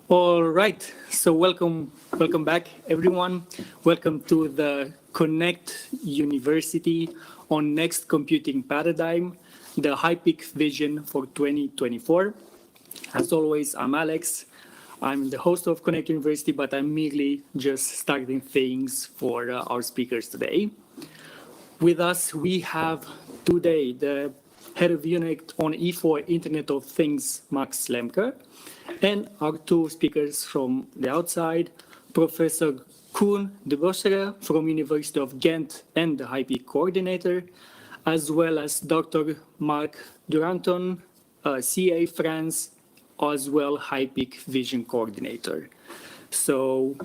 All right, so welcome back, everyone. Welcome to the Connect University on Next Computing Paradigm, the HiPEAC Vision for 2024. As always, I'm Alex. I'm the host of Connect University, but I'm merely just starting things for our speakers today. With us, we have today the head of unit on E4 Internet of Things, Max Lemke, and our two speakers from the outside, Professor Koen de Bossere from University of Ghent and the HiPeAC coordinator, as well as Dr. Marc Duranton, CA France, as well HiPEAC Vision coordinator. So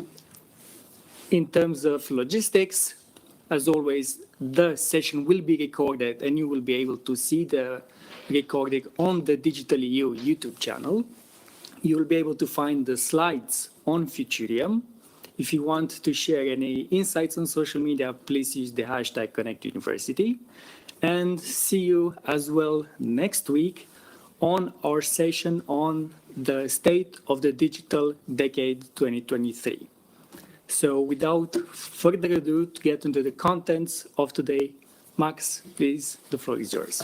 in terms of logistics, as always, the session will be recorded and you will be able to see the recording on the Digital EU YouTube channel. You will be able to find the slides on Futurium. If you want to share any insights on social media, please use the hashtag ConnectUniversity. And see you as well next week on our session on the state of the digital decade 2023. So without further ado, to get into the contents of today, Max, please, the floor is yours.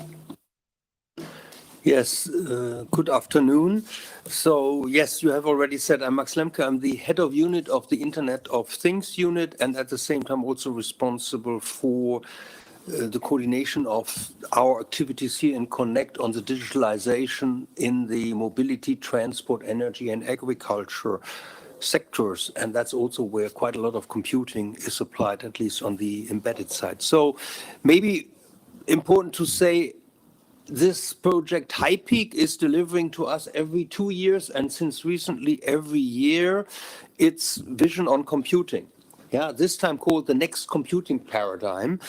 Yes, good afternoon. So yes, you have already said I'm Max Lemke. I'm the head of unit of the Internet of Things unit, and at the same time also responsible for the coordination of our activities here in Connect on the digitalization in the mobility, transport, energy, and agriculture sectors. And that's also where quite a lot of computing is applied, at least on the embedded side. So maybe important to say, this project HiPeAC is delivering to us every 2 years, and since recently every year, its vision on computing. Yeah, this time called the Next Computing Paradigm.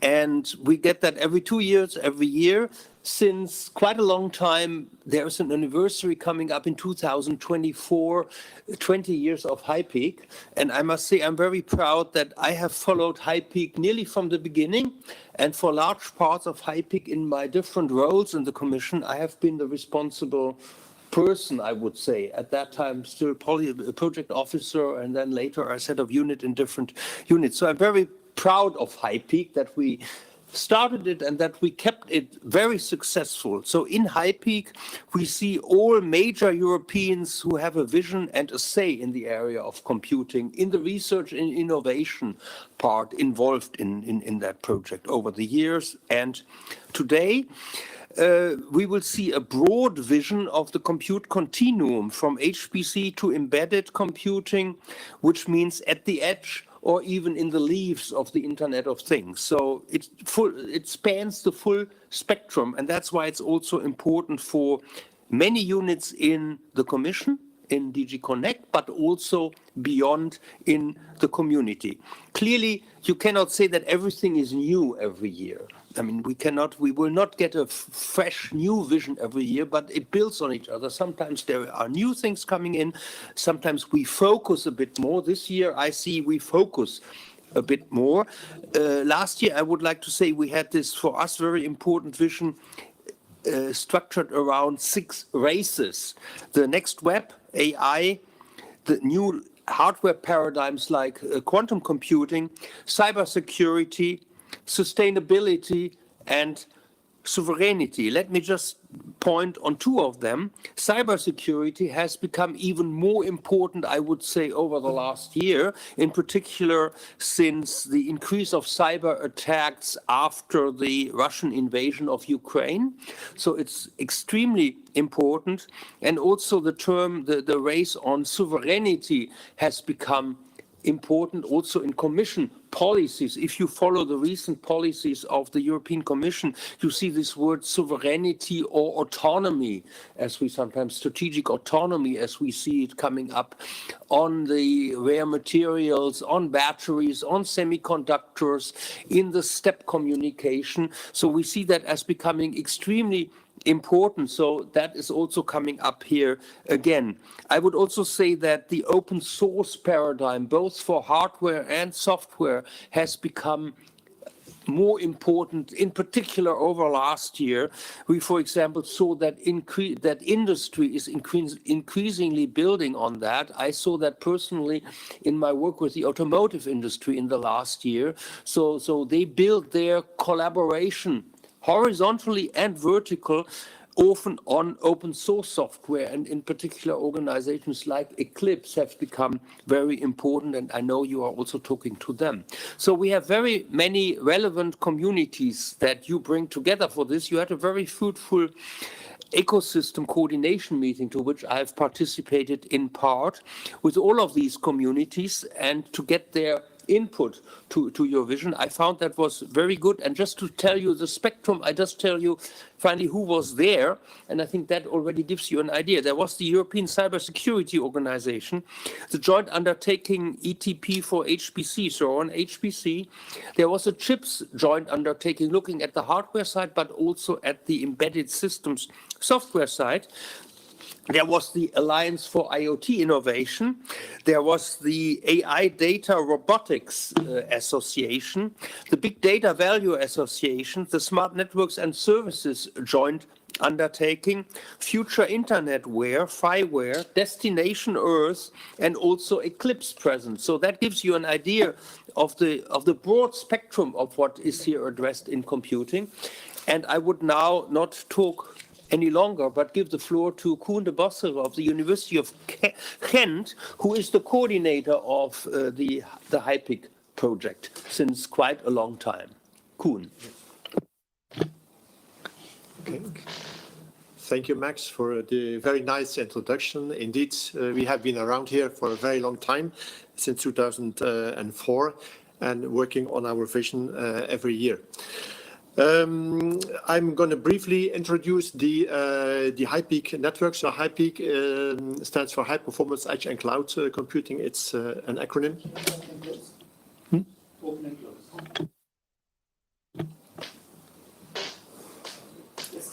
And we get that every 2 years, every year. Since quite a long time, there's an anniversary coming up in 2024, 20 years of HiPeAC. And I must say, I'm very proud that I have followed HiPeAC nearly from the beginning. And for large parts of HiPeAC in my different roles in the Commission, I have been the responsible person, I would say. At that time, still project officer, and then later as head of unit in different units. So I'm very proud of HiPeAC, that we started it and that we kept it very successful. So in HiPeAC, we see all major Europeans who have a vision and a say in the area of computing, in the research and innovation part involved in that project over the years. And today, we will see a broad vision of the compute continuum from HPC to embedded computing, which means at the edge, or even in the leaves of the Internet of Things. So it spans the full spectrum, and that's why it's also important for many units in the Commission, in DG Connect, but also beyond in the community. Clearly, you cannot say that everything is new every year. I mean, we will not get a fresh new vision every year, but it builds on each other. Sometimes there are new things coming in. Sometimes we focus a bit more. This year, I see we focus a bit more. Last year, I would like to say we had this, for us, very important vision structured around 6 races. The next web, AI, the new hardware paradigms like quantum computing, cybersecurity, sustainability, and sovereignty. Let me just point on 2 of them. Cybersecurity has become even more important, I would say, over the last year, in particular since the increase of cyber attacks after the Russian invasion of Ukraine. So it's extremely important. And also the term, the race on sovereignty has become important also in Commission policies. If you follow the recent policies of the European Commission, you see this word sovereignty or autonomy, as we sometimes, strategic autonomy, as we see it coming up on the rare materials, on batteries, on semiconductors, in the step communication. So we see that as becoming extremely important. So that is also coming up here again. I would also say that the open source paradigm, both for hardware and software, has become more important, in particular over last year. We, for example, saw that that industry is increasingly building on that. I saw that personally in my work with the automotive industry in the last year. So they build their collaboration horizontally and vertical, often on open source software, and in particular organizations like Eclipse have become very important, and I know you are also talking to them. So we have very many relevant communities that you bring together for this. You had a very fruitful ecosystem coordination meeting to which I've participated in part with all of these communities, and to get their input to your vision. I found that was very good. And just to tell you the spectrum, I just tell you finally who was there, and I think that already gives you an idea. There was the European Cybersecurity Organization, the joint undertaking ETP for HPC, so on HPC. There was a CHIPS joint undertaking looking at the hardware side, but also at the embedded systems software side. There was the Alliance for IoT Innovation. There was the AI Data Robotics Association, the Big Data Value Association, the Smart Networks and Services Joint Undertaking, Future Internetware, FIWare, Destination Earth, and also Eclipse present. So that gives you an idea of the broad spectrum of what is here addressed in computing. And I would now not talk any longer, but give the floor to Koen de Basser of the University of Ghent, who is the coordinator of the HiPEAC project since quite a long time. Koen. Okay. Thank you, Max, for the very nice introduction. Indeed, we have been around here for a very long time, since 2004, and working on our vision every year. I'm going to briefly introduce the HiPeAC network. So HiPeAC stands for High Performance Edge and Cloud Computing. It's an acronym. Open and close.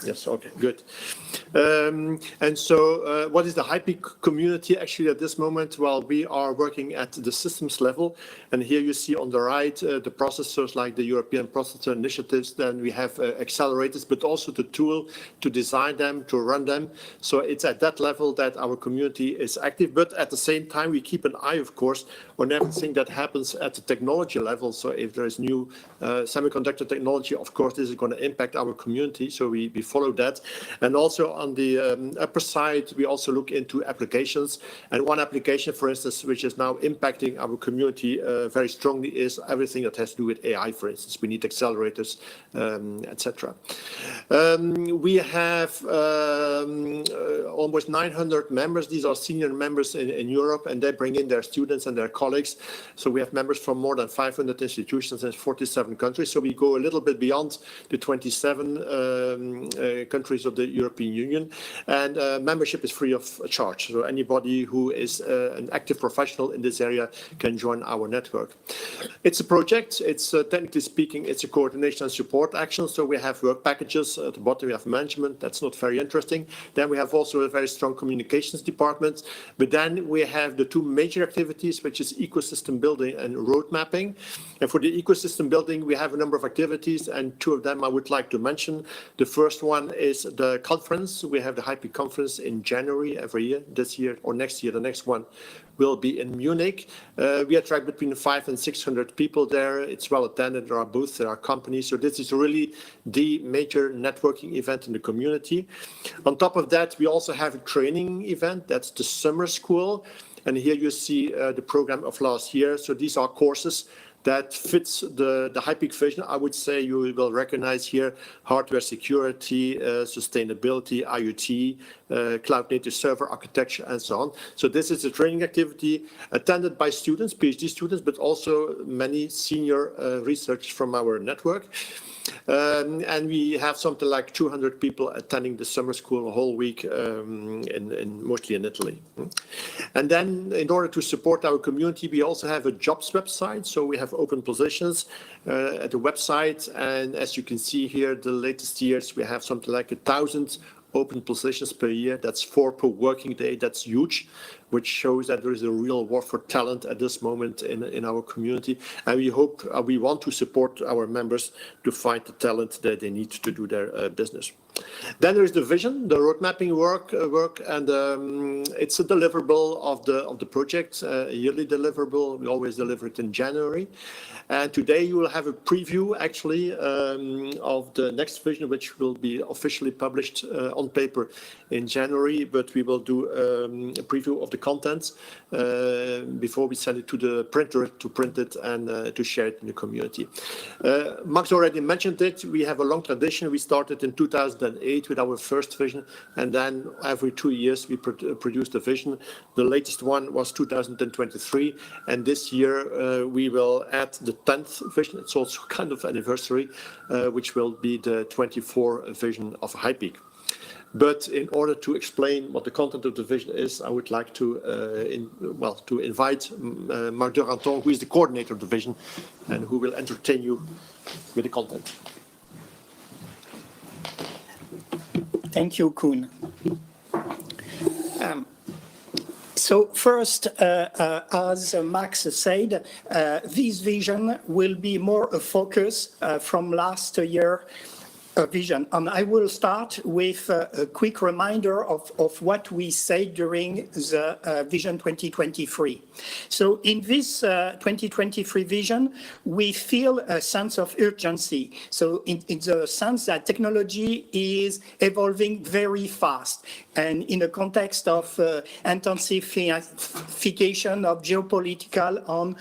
Yes, okay, good. And so what is the HiPeAC community actually at this moment? Well, we are working at the systems level. And here you see on the right the processors like the European Processor Initiatives. Then we have accelerators, but also the tool to design them, to run them. So it's at that level that our community is active. But at the same time, we keep an eye, of course, on everything that happens at the technology level. So if there is new semiconductor technology, of course, this is going to impact our community. So we follow that. And also on the upper side, we also look into applications. And one application, for instance, which is now impacting our community very strongly is everything that has to do with AI, for instance. We need accelerators, etc. We have almost 900 members. These are senior members in Europe, and they bring in their students and their colleagues. So we have members from more than 500 institutions in 47 countries. So we go a little bit beyond the 27 countries of the European Union. And membership is free of charge. So anybody who is an active professional in this area can join our network. It's a project. It's technically speaking, it's a coordination and support action. So we have work packages. At the bottom, we have management. That's not very interesting. Then we have also a very strong communications department. But then we have the two major activities, which is ecosystem building and road mapping. And for the ecosystem building, we have a number of activities, and two of them I would like to mention. The first one is the conference. We have the HiPeAC conference in January every year. This year or next year, the next one will be in Munich. We attract between 500 and 600 people there. It's well attended. There are booths, there are companies. So this is really the major networking event in the community. On top of that, we also have a training event. That's the summer school. And here you see the program of last year. So these are courses that fits the HiPeAC vision. I would say you will recognize here hardware security, sustainability, IoT, cloud native server architecture, and so on. So this is a training activity attended by students, PhD students, but also many senior research from our network. And we have something like 200 people attending the summer school a whole week, mostly in Italy. And then in order to support our community, we also have a jobs website. So we have open positions at the website. And as you can see here, the latest years, we have something like 1,000 open positions per year. That's 4 per working day. That's huge, which shows that there is a real war for talent at this moment in our community. And we hope, we want to support our members to find the talent that they need to do their business. Then there is the vision, the road mapping work, and it's a deliverable of the project, a yearly deliverable. We always deliver it in January. And today you will have a preview, actually, of the next vision, which will be officially published on paper in January. But we will do a preview of the contents before we send it to the printer to print it and to share it in the community. Max already mentioned it. We have a long tradition. We started in 2008 with our first vision, and then every 2 years we produced a vision. The latest one was 2023, and this year we will add the 10th vision. It's also kind of anniversary, which will be the 24th vision of HiPeAC. But in order to explain what the content of the vision is, I would like to invite Marc Duranton, who is the coordinator of the vision, and who will entertain you with the content. Thank you, Koen. So first, as Max said, this vision will be more a focus from last year vision. And I will start with a quick reminder of what we said during the Vision 2023. So in this 2023 vision, we feel a sense of urgency. So in the sense that technology is evolving very fast, and in the context of intensification of geopolitical and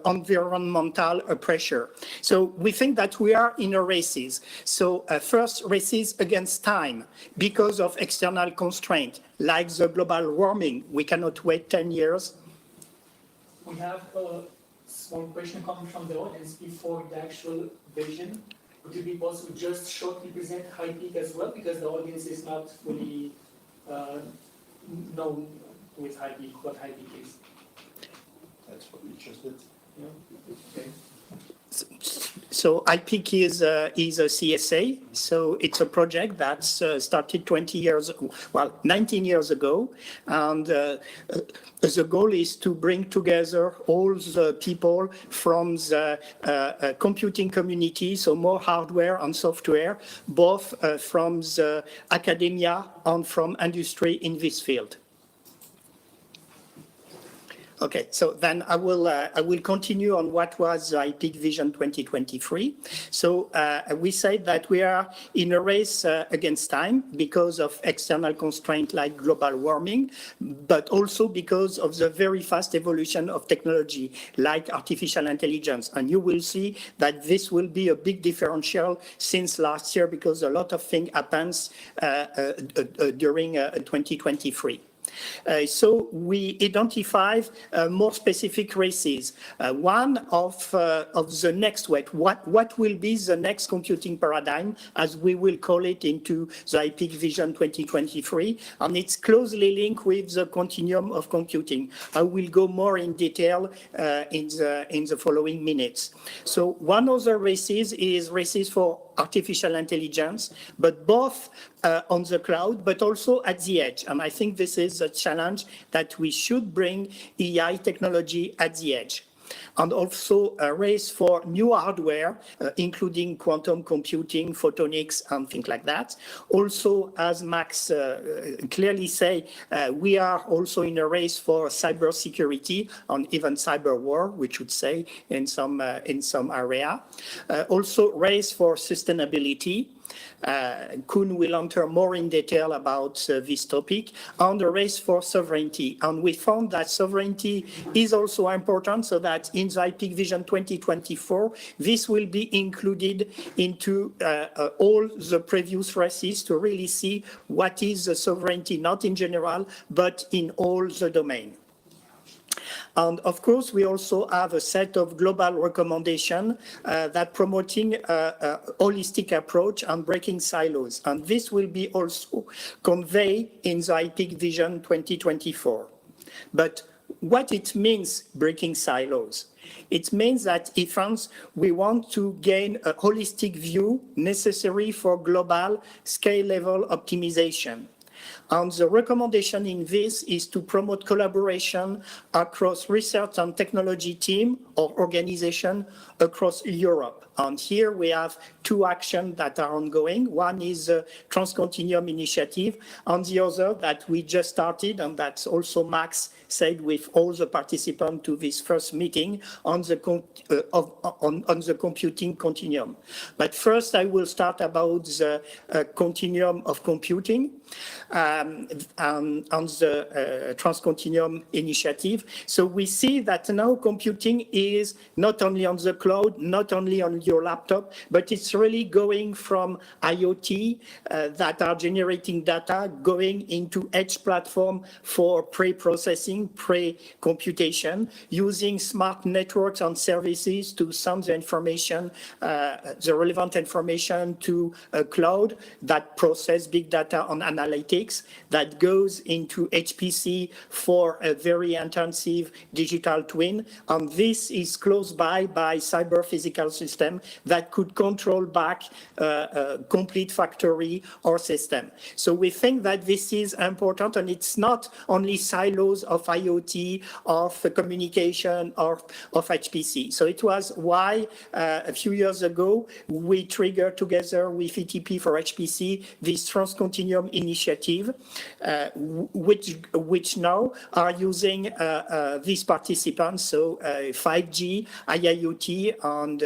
environmental pressure. So we think that we are in a races. So first, races against time because of external constraint, like the global warming. We cannot wait 10 years. We have a small question coming from the audience before the actual vision. Would it be possible just shortly present HiPeAC as well, because the audience is not fully known with HiPeAC, what HiPeAC is? That's what we just did. Yeah. Okay. So HiPeAC is a CSA. So it's a project that started 19 years ago. And the goal is to bring together all the people from the computing community, so more hardware and software, both from the academia and from industry in this field. Okay, so then I will continue on what was HiPeAC Vision 2023. So we said that we are in a race against time because of external constraints like global warming, but also because of the very fast evolution of technology like artificial intelligence. And you will see that this will be a big differential since last year, because a lot of things happens during 2023. So we identify more specific races. One of the next what will be the next computing paradigm, as we will call it into the HiPeAC Vision 2023, and it's closely linked with the continuum of computing. I will go more in detail in the following minutes. So one of the races is races for artificial intelligence, but both on the cloud, but also at the edge. And I think this is a challenge that we should bring AI technology at the edge. And also a race for new hardware, including quantum computing, photonics, and things like that. Also, as Max clearly said, we are also in a race for cybersecurity and even cyber war, we should say, in some area. Also, race for sustainability. Koen will enter more in detail about this topic, and the race for sovereignty. And we found that sovereignty is also important, so that in the HiPeAC Vision 2024, this will be included into all the previous races to really see what is the sovereignty, not in general, but in all the domain. And of course, we also have a set of global recommendations that promoting a holistic approach and breaking silos. And this will be also conveyed in the HiPeAC Vision 2024. But what it means, breaking silos. It means that if we want to gain a holistic view necessary for global scale-level optimization. And the recommendation in this is to promote collaboration across research and technology team or organization across Europe. And here we have two actions that are ongoing. One is a Transcontinuum initiative, and the other that we just started, and that's also Max said with all the participants to this first meeting on the computing continuum. But first, I will start about the continuum of computing on the Transcontinuum initiative. So we see that now computing is not only on the cloud, not only on your laptop, but it's really going from IoT that are generating data, going into edge platform for pre-processing, pre-computation, using smart networks and services to send the information, the relevant information to a cloud that process big data on analytics, that goes into HPC for a very intensive digital twin. And this is close by cyber physical system that could control back a complete factory or system. So we think that this is important, and it's not only silos of IoT, of communication, or of HPC. So it was why a few years ago we triggered together with ETP for HPC this Transcontinuum initiative, which now are using these participants, so 5G, IIoT, and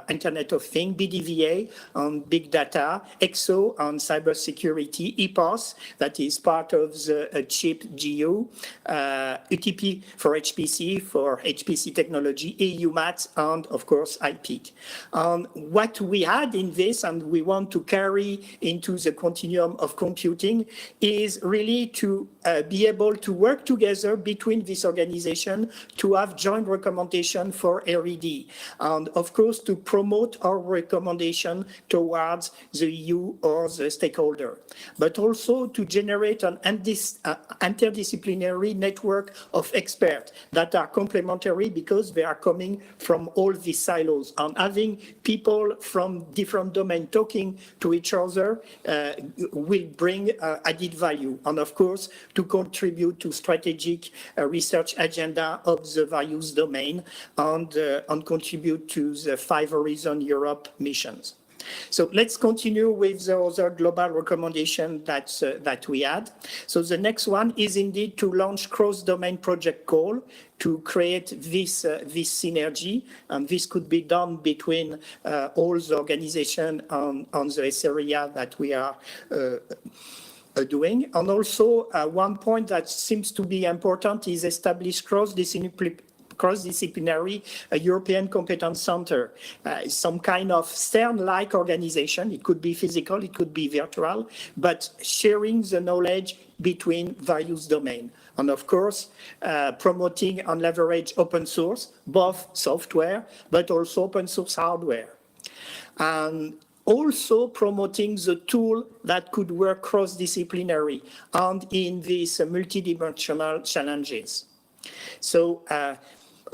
Internet of Things, BDVA, on big data, EXO on cybersecurity, EPOS, that is part of the chip GU, UTP for HPC technology, EUMAT, and of course HiPeAC. What we had in this, and we want to carry into the continuum of computing, is really to be able to work together between this organization to have joint recommendation for R&D, and of course to promote our recommendation towards the EU or the stakeholder, but also to generate an interdisciplinary network of experts that are complementary because they are coming from all these silos, and having people from different domains talking to each other will bring added value, and of course to contribute to strategic research agenda of the various domain, and contribute to the 5 Horizon Europe missions. So let's continue with the other global recommendation that we had. So the next one is indeed to launch cross-domain project call to create this synergy, and this could be done between all the organization on this area that we are doing. And also one point that seems to be important is establish cross-disciplinary European Competence Center, some kind of CERN-like organization. It could be physical, it could be virtual, but sharing the knowledge between various domains. And of course, promoting and leverage open source, both software, but also open source hardware. And also promoting the tool that could work cross-disciplinary and in these multidimensional challenges. So,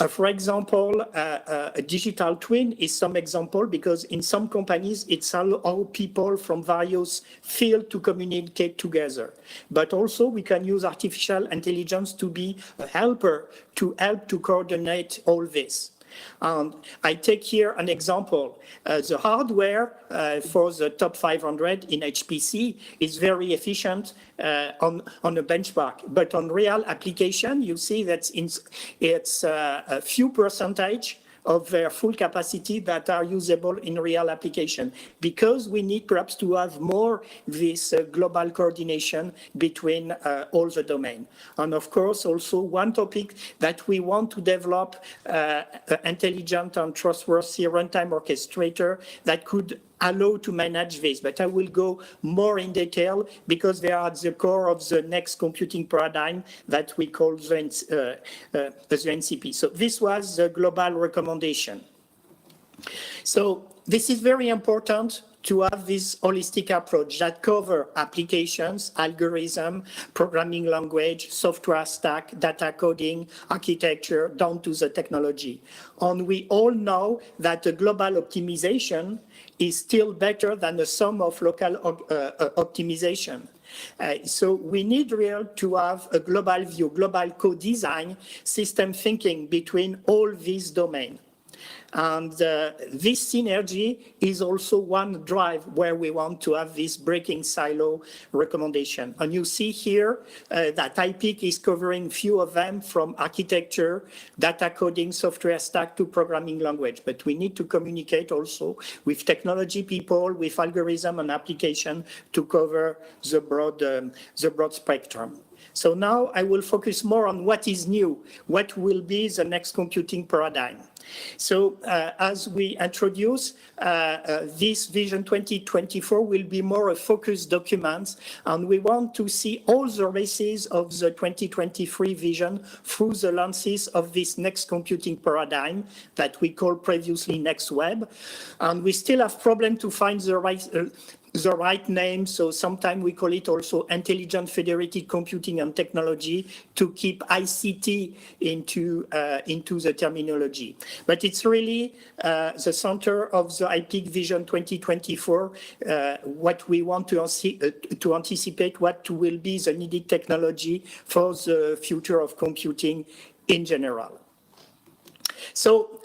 for example, a digital twin is some example, because in some companies, it's how people from various fields to communicate together. But also we can use artificial intelligence to be a helper to help to coordinate all this. And I take here an example. The hardware for the top 500 in HPC is very efficient on a benchmark, but on real application, you see that it's a few percentage of their full capacity that are usable in real application, because we need perhaps to have more this global coordination between all the domain. And of course, also one topic that we want to develop intelligent and trustworthy runtime orchestrator that could allow to manage this, but I will go more in detail because they are at the core of the next computing paradigm that we call the NCP. So this was the global recommendation. So this is very important to have this holistic approach that cover applications, algorithm, programming language, software stack, data coding, architecture, down to the technology. And we all know that the global optimization is still better than the sum of local optimization. So we need really to have a global view, global co-design, system thinking between all these domains. And this synergy is also one drive where we want to have this breaking silo recommendation. And you see here that HiPeAC is covering few of them, from architecture, data coding, software stack to programming language. But we need to communicate also with technology people, with algorithm and application to cover the broad spectrum. So now I will focus more on what is new, what will be the next computing paradigm. So as we introduce, this Vision 2024 will be more a focused document, and we want to see all the races of the 2023 vision through the lenses of this next computing paradigm that we call previously Next Web. And we still have problem to find the right name, so sometimes we call it also intelligent federated computing and technology to keep ICT into the terminology. But it's really the center of the HiPeAC Vision 2024, what we want to anticipate what will be the needed technology for the future of computing in general. So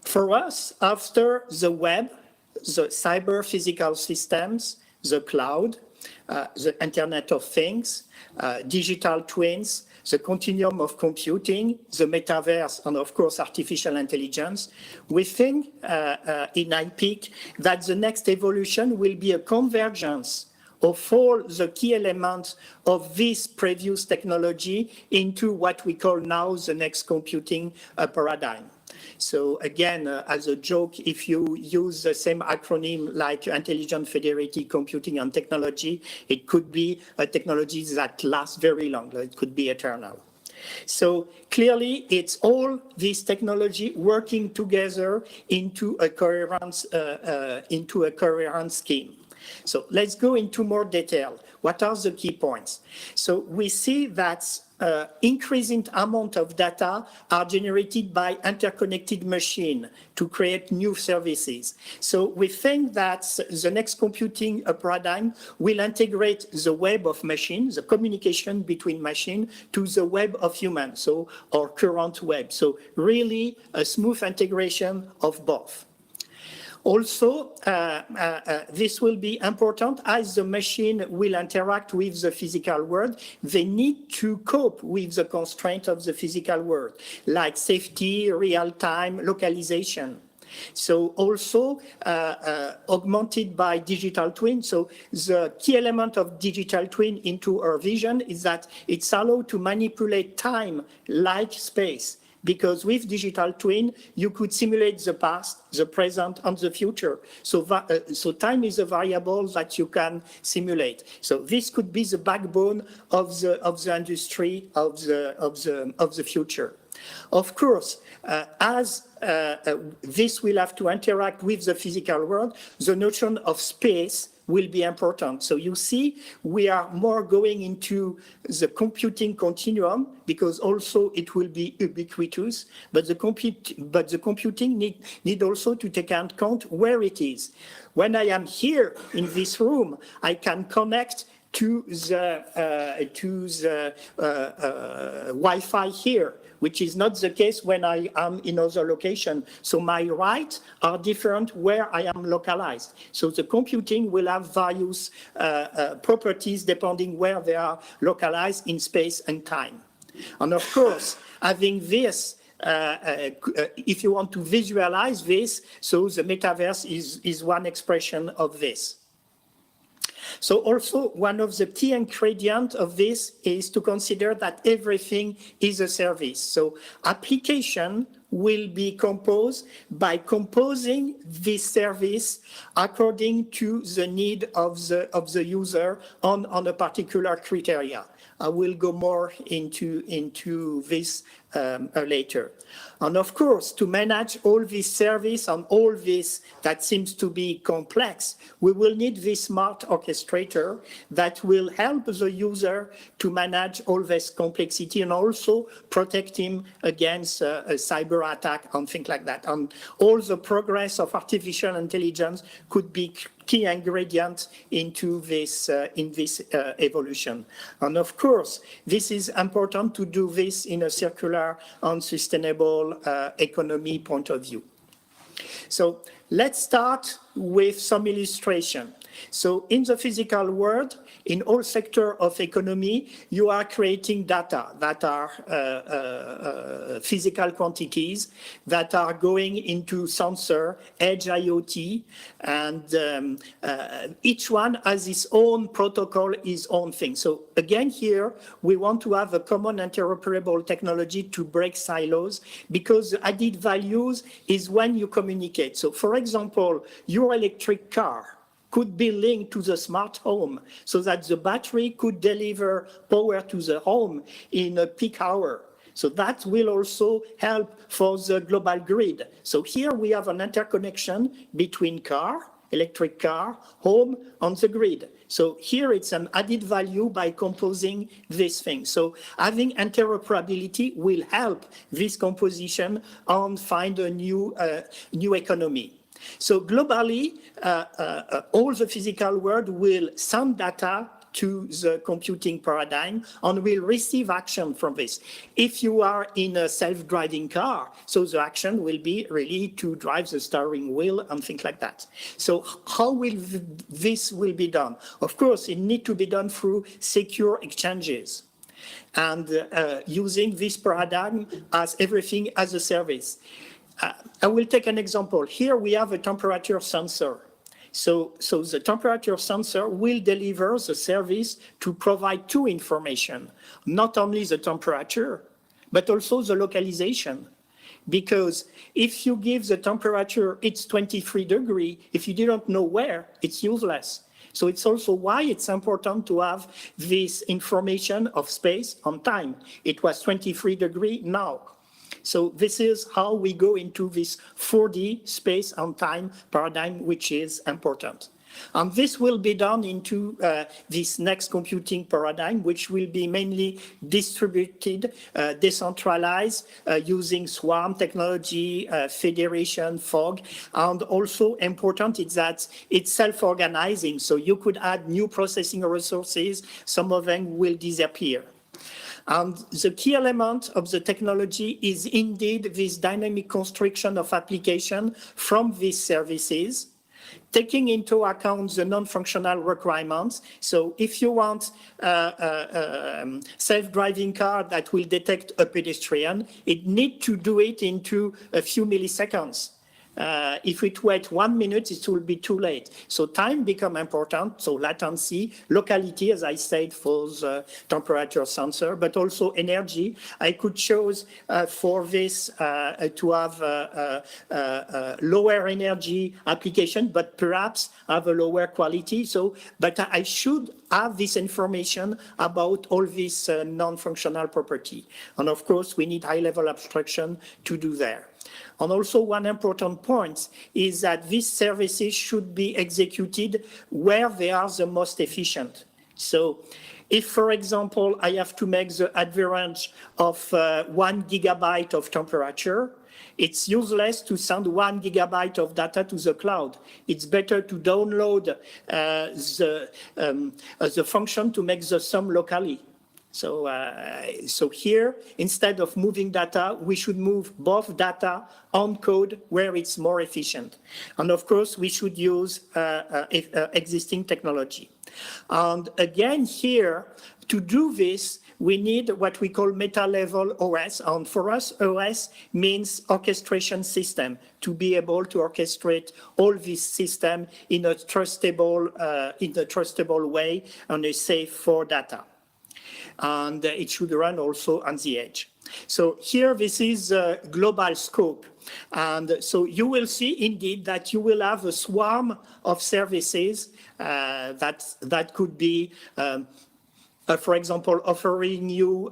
for us, after the web, the cyber physical systems, the cloud, the Internet of Things, digital twins, the continuum of computing, the metaverse, and of course, artificial intelligence, we think in HiPeAC that the next evolution will be a convergence of all the key elements of this previous technology into what we call now the next computing paradigm. So again, as a joke, if you use the same acronym like intelligent federated computing and technology, it could be a technology that lasts very long. It could be eternal. So clearly, it's all this technology working together into a coherent scheme. So let's go into more detail. What are the key points? So we see that increasing amount of data are generated by interconnected machine to create new services. So we think that the next computing paradigm will integrate the web of machines, the communication between machines, to the web of humans, so our current web. So really a smooth integration of both. Also, this will be important as the machine will interact with the physical world. They need to cope with the constraint of the physical world, like safety, real-time, localization. So also augmented by digital twin. So the key element of digital twin into our vision is that it's allowed to manipulate time like space. Because with digital twin, you could simulate the past, the present, and the future. So time is a variable that you can simulate. So this could be the backbone of the industry of the future. Of course, as this will have to interact with the physical world, the notion of space will be important. So you see, we are more going into the computing continuum because also it will be ubiquitous, but the computing need also to take into account where it is. When I am here in this room, I can connect to the Wi-Fi here, which is not the case when I am in other location. So my rights are different where I am localized. So the computing will have various properties depending where they are localized in space and time. And of course, having this, if you want to visualize this, so the metaverse is one expression of this. So also one of the key ingredients of this is to consider that everything is a service. So application will be composed by composing this service according to the need of the user on a particular criteria. I will go more into this later. And of course, to manage all this service and all this that seems to be complex, we will need this smart orchestrator that will help the user to manage all this complexity and also protect him against a cyber attack and things like that. And all the progress of artificial intelligence could be key ingredient into this evolution. And of course, this is important to do this in a circular and sustainable economy point of view. So let's start with some illustration. So in the physical world, in all sectors of economy, you are creating data that are physical quantities that are going into sensor, edge IoT, and each one has its own protocol, its own thing. So again, here, we want to have a common interoperable technology to break silos, because added values is when you communicate. So for example, your electric car could be linked to the smart home so that the battery could deliver power to the home in a peak hour. So that will also help for the global grid. So here we have an interconnection between car, electric car, home, and the grid. So here it's an added value by composing this thing. So having interoperability will help this composition and find a new economy. So globally, all the physical world will send data to the computing paradigm and will receive action from this. If you are in a self-driving car, so the action will be really to drive the steering wheel and things like that. So how will this will be done? Of course, it needs to be done through secure exchanges and using this paradigm as everything as a service. I will take an example. Here we have a temperature sensor. So the temperature sensor will deliver the service to provide two information, not only the temperature, but also the localization. Because if you give the temperature, it's 23 degrees, if you didn't know where, it's useless. So it's also why it's important to have this information of space and time. It was 23 degrees now. So this is how we go into this 4D space and time paradigm, which is important. And this will be done into this next computing paradigm, which will be mainly distributed, decentralized, using swarm technology, federation, fog. And also important is that it's self-organizing. So you could add new processing resources. Some of them will disappear. And the key element of the technology is indeed this dynamic construction of application from these services, taking into account the non-functional requirements. So if you want a self-driving car that will detect a pedestrian, it needs to do it into a few milliseconds. If it waits 1 minute, it will be too late. So time becomes important, so latency, locality, as I said, for the temperature sensor, but also energy. I could choose for this to have a lower energy application, but perhaps have a lower quality. So, but I should have this information about all this non-functional property. And of course, we need high-level abstraction to do there. And also one important point is that these services should be executed where they are the most efficient. So if, for example, I have to make the average of 1 gigabyte of temperature, it's useless to send 1 gigabyte of data to the cloud. It's better to download the function to make the sum locally. So, so here, instead of moving data, we should move both data and code where it's more efficient. And of course, we should use existing technology. And again, here, to do this, we need what we call meta-level OS. And for us, OS means orchestration system, to be able to orchestrate all this system in a trustable way and a safe for data. And it should run also on the edge. So here, this is a global scope. And so you will see indeed that you will have a swarm of services that could be, for example, offering you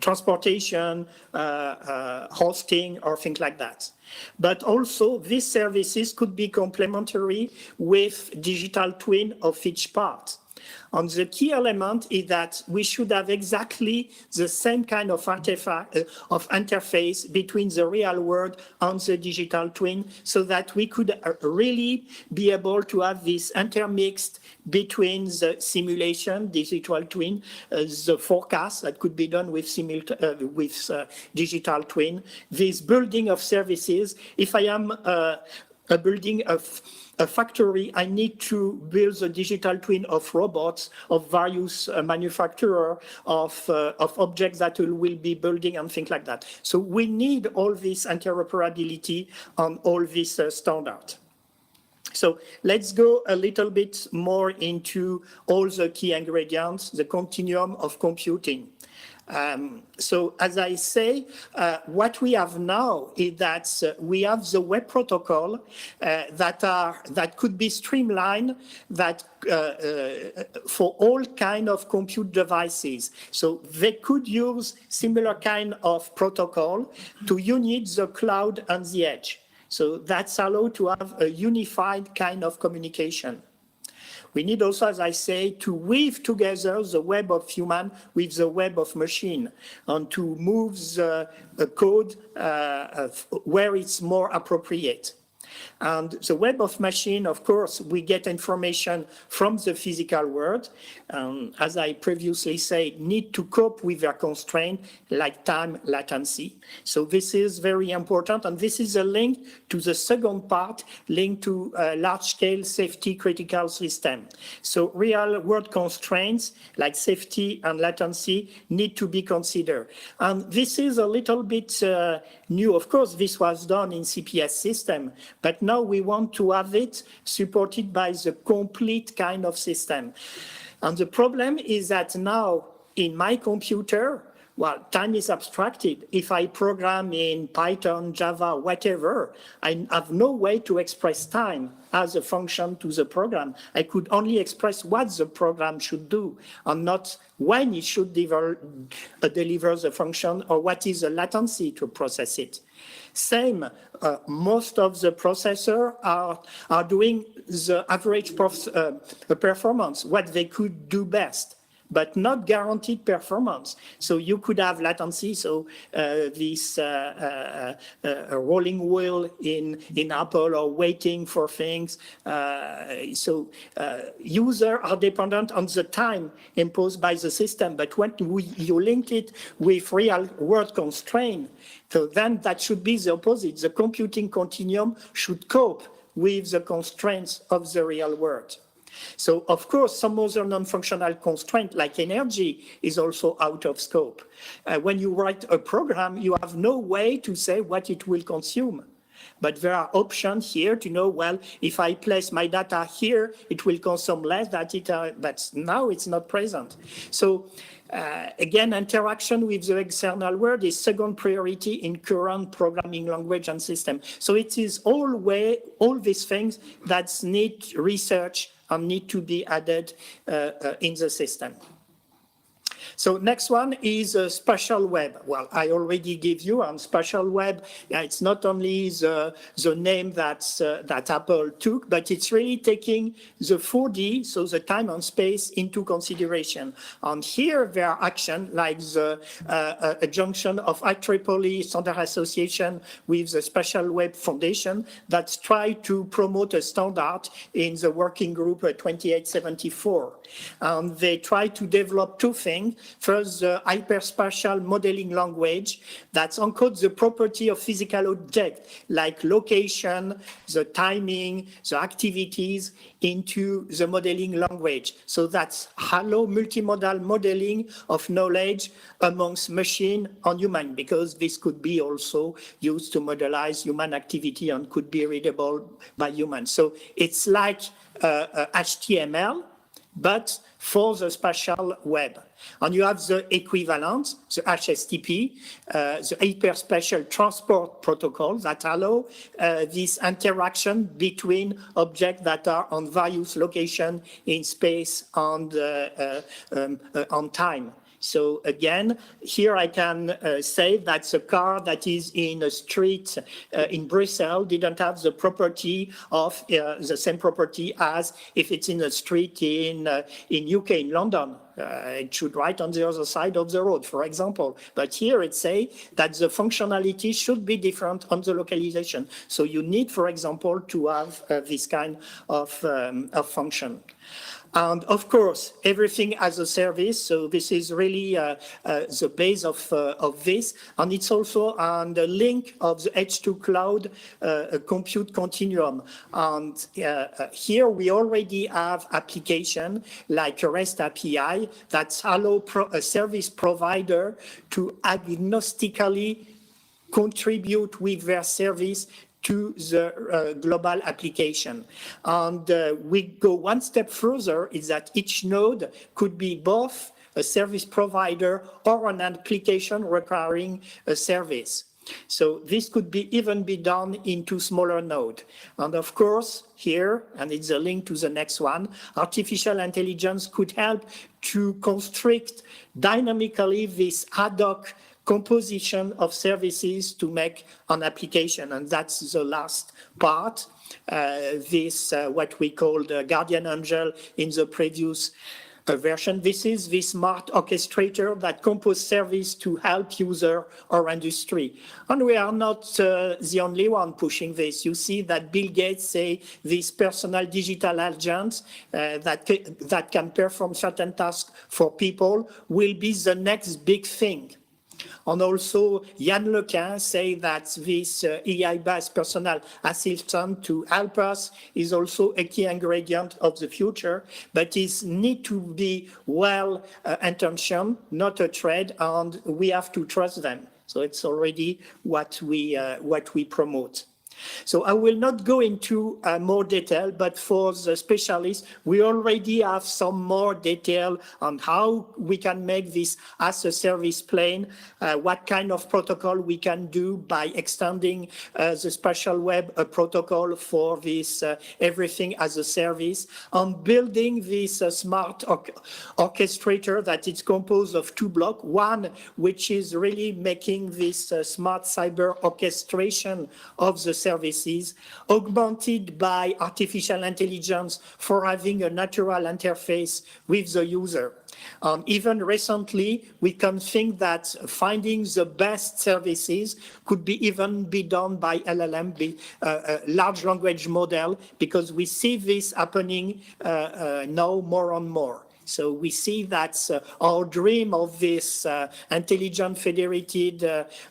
transportation, hosting, or things like that. But also, these services could be complementary with digital twin of each part. And the key element is that we should have exactly the same kind of interface between the real world and the digital twin, so that we could really be able to have this intermixed between the simulation, digital twin, the forecast that could be done with digital twin, this building of services. If I am a building of a factory, I need to build a digital twin of robots, of various manufacturers, of objects that will be building and things like that. So we need all this interoperability on all these standards. So let's go a little bit more into all the key ingredients, the continuum of computing. So as I say, what we have now is that we have the web protocol that could be streamlined for all kind of compute devices. So they could use similar kind of protocol to unite the cloud and the edge. So that's allowed to have a unified kind of communication. We need also, as I say, to weave together the web of human with the web of machine, and to move the code where it's more appropriate. And the web of machine, of course, we get information from the physical world. As I previously said, need to cope with their constraint like time latency. So this is very important. And this is a link to the second part, linked to large-scale safety critical system. So real-world constraints like safety and latency need to be considered. And this is a little bit new. Of course, this was done in CPS system, but now we want to have it supported by the complete kind of system. And the problem is that now in my computer, well, time is abstracted. If I program in Python, Java, whatever, I have no way to express time as a function to the program. I could only express what the program should do, and not when it should deliver the function, or what is the latency to process it. Same, most of the processors are doing the average performance, what they could do best, but not guaranteed performance. So you could have latency, so this rolling wheel in Apple, or waiting for things. So users are dependent on the time imposed by the system, but when you link it with real world constraint, so then that should be the opposite. The computing continuum should cope with the constraints of the real world. So, of course, some other non-functional constraint, like energy, is also out of scope. When you write a program, you have no way to say what it will consume. But there are options here to know, well, if I place my data here, it will consume less data, but now it's not present. So, again, interaction with the external world is second priority in current programming language and system. So it is all these things that need research and need to be added in the system. So next one is a spatial web. Well, I already gave you on spatial web. It's not only the name that Apple took, but it's really taking the 4D, so the time and space, into consideration. And here there are actions like the a junction of IEEE Standard Association with the Spatial Web Foundation that try to promote a standard in the working group 2874. They try to develop two things. First, the hyperspatial modeling language that encodes the property of physical objects like location, the timing, the activities into the modeling language. So that's allow multimodal modeling of knowledge amongst machine and human, because this could be also used to modelize human activity and could be readable by humans. So it's like HTML, but for the spatial web. And you have the equivalent, the HSTP, the hyperspatial transport protocol that allow this interaction between objects that are on various locations in space and on time. So again, here I can say that the car that is in a street in Brussels didn't have the property of the same property as if it's in a street in UK, in London. It should write on the other side of the road, for example. But here it says that the functionality should be different on the localization. So you need, for example, to have this kind of function. And of course, everything as a service. So this is really the base of this. And it's also on the link of the H2 cloud compute continuum. And here we already have application like a REST API that allow a service provider to agnostically contribute with their service to the global application. And we go one step further, is that each node could be both a service provider or an application requiring a service. So this could even be done into smaller node. And of course, here, and it's a link to the next one, artificial intelligence could help to construct dynamically this ad hoc composition of services to make an application. And that's the last part, what we call the guardian angel in the previous version. This is the smart orchestrator that composes service to help user or industry. And we are not the only one pushing this. You see that Bill Gates say these personal digital agents that can perform certain tasks for people will be the next big thing. And also, Yann Lequin say that this AI-based personal assistant to help us is also a key ingredient of the future, but it needs to be well intentioned, not a trade, and we have to trust them. So it's already what we promote. So I will not go into more detail, but for the specialists, we already have some more detail on how we can make this as a service plane, what kind of protocol we can do by extending the spatial web protocol for this everything as a service, and building this smart orchestrator that is composed of two blocks, one which is really making this smart cyber orchestration of the services, augmented by artificial intelligence for having a natural interface with the user. Even recently, we can think that finding the best services could even be done by LLM, large language model, because we see this happening now more and more. So we see that our dream of this intelligent federated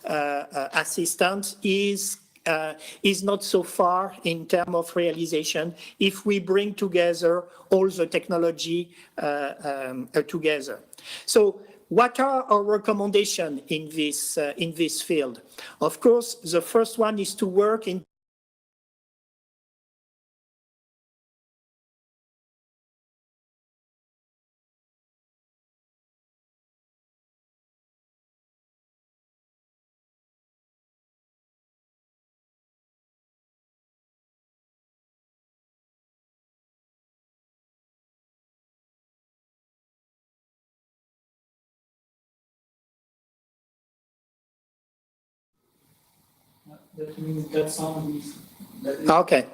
assistant is not so far in terms of realization if we bring together all the technology together. So what are our recommendations in this field? Of course, the first one is to work in That means that sound is... Okay.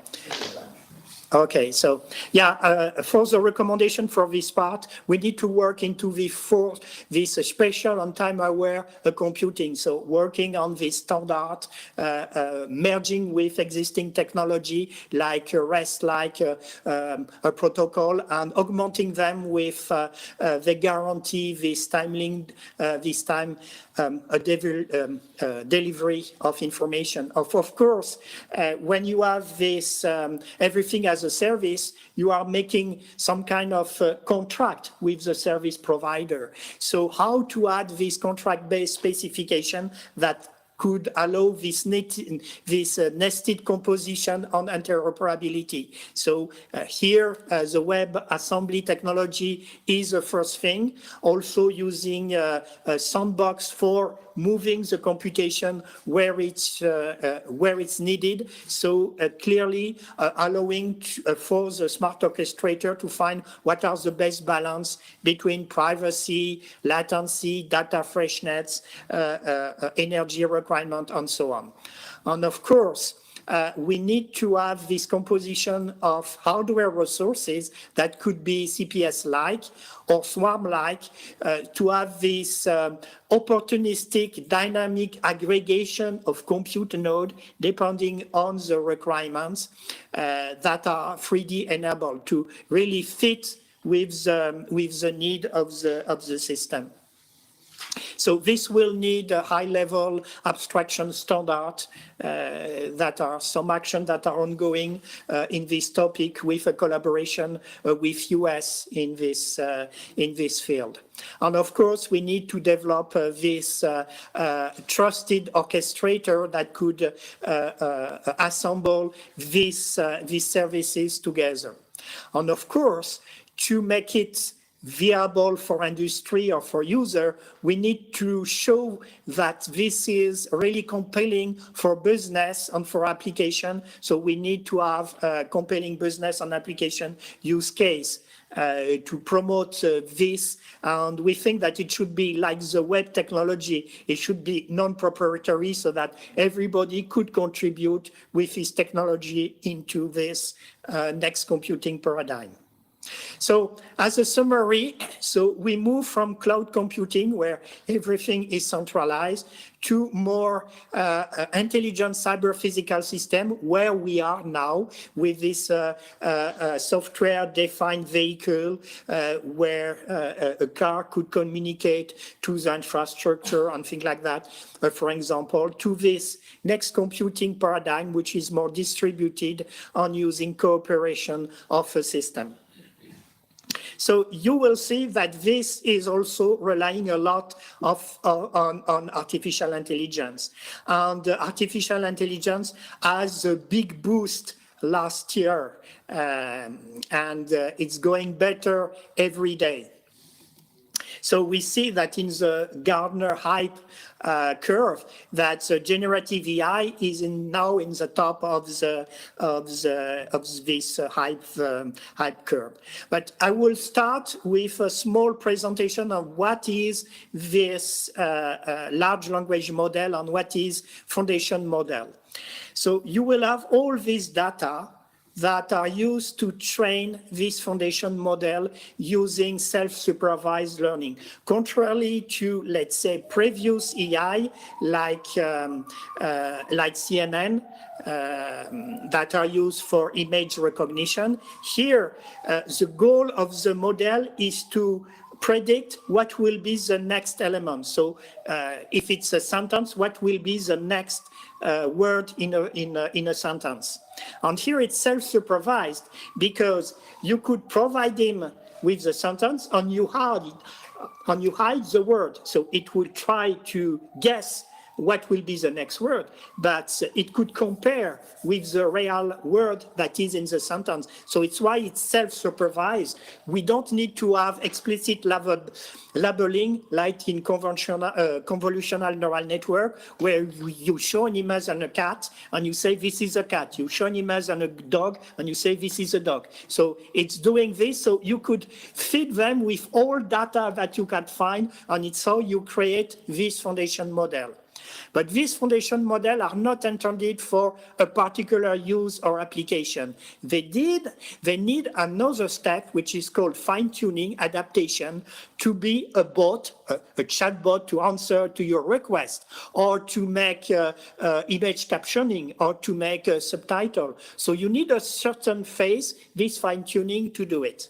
Okay, so yeah, for the recommendation for this part, we need to work into this spatial and time-aware computing. So working on this standard, merging with existing technology like REST, like a protocol, and augmenting them with the guarantee this delivery of information. Of course, when you have this everything as a service, you are making some kind of contract with the service provider. So how to add this contract-based specification that could allow this nested composition on interoperability. So here, the web assembly technology is the first thing. Also using a sandbox for moving the computation where it's needed. So clearly allowing for the smart orchestrator to find what are the best balance between privacy, latency, data freshness, energy requirement, and so on. And of course, we need to have this composition of hardware resources that could be CPS-like or Swarm-like to have this opportunistic dynamic aggregation of compute node depending on the requirements that are 3D enabled to really fit with the need of the system. So this will need a high-level abstraction standard that are some actions that are ongoing in this topic with a collaboration with US in this field. And of course, we need to develop this trusted orchestrator that could assemble these services together. And of course, to make it viable for industry or for user, we need to show that this is really compelling for business and for application. So we need to have a compelling business and application use case to promote this. And we think that it should be like the web technology. It should be non-proprietary so that everybody could contribute with his technology into this next computing paradigm. So as a summary, so we move from cloud computing where everything is centralized to more intelligent cyber physical system where we are now with this software defined vehicle where a car could communicate to the infrastructure and things like that, for example, to this next computing paradigm, which is more distributed on using cooperation of a system. So you will see that this is also relying a lot on artificial intelligence. And artificial intelligence has a big boost last year, and it's going better every day. So we see that in the Gartner hype curve, that generative AI is now in the top of this hype curve. But I will start with a small presentation of what is this large language model and what is foundation model. So you will have all this data that are used to train this foundation model using self-supervised learning. Contrarily to, let's say, previous AI like CNN that are used for image recognition, here the goal of the model is to predict what will be the next element. So if it's a sentence, what will be the next word in a sentence. And here it's self-supervised because you could provide him with the sentence and you hide the word. So it will try to guess what will be the next word, but it could compare with the real word that is in the sentence. So it's why it's self-supervised. We don't need to have explicit labeling like in convolutional neural network, where you show an image on a cat and you say this is a cat. You show an image on a dog and you say this is a dog. So it's doing this, so you could feed them with all data that you can find, and it's how you create this foundation model. But these foundation models are not intended for a particular use or application. They need another step, which is called fine-tuning, adaptation, to be a bot, a chatbot to answer to your request, or to make image captioning, or to make a subtitle. So you need a certain phase, this fine-tuning, to do it.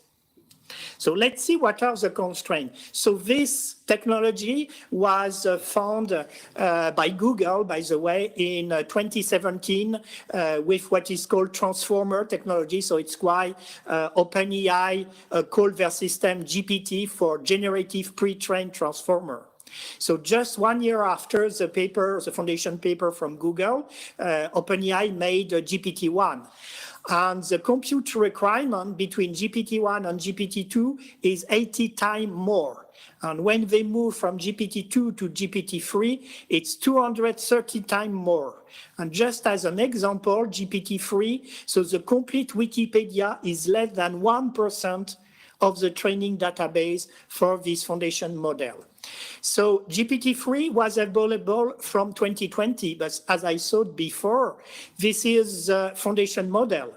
So let's see what are the constraints. So this technology was found by Google, by the way, in 2017 with what is called transformer technology. So it's why OpenAI called their system GPT for generative pre-trained transformer. So just 1 year after the foundation paper from Google, OpenAI made GPT-1. And the compute requirement between GPT-1 and GPT-2 is 80 times more. And when they move from GPT-2 to GPT-3, it's 230 times more. And just as an example, GPT-3, so the complete Wikipedia is less than 1% of the training database for this foundation model. So GPT-3 was available from 2020, but as I said before, this is a foundation model,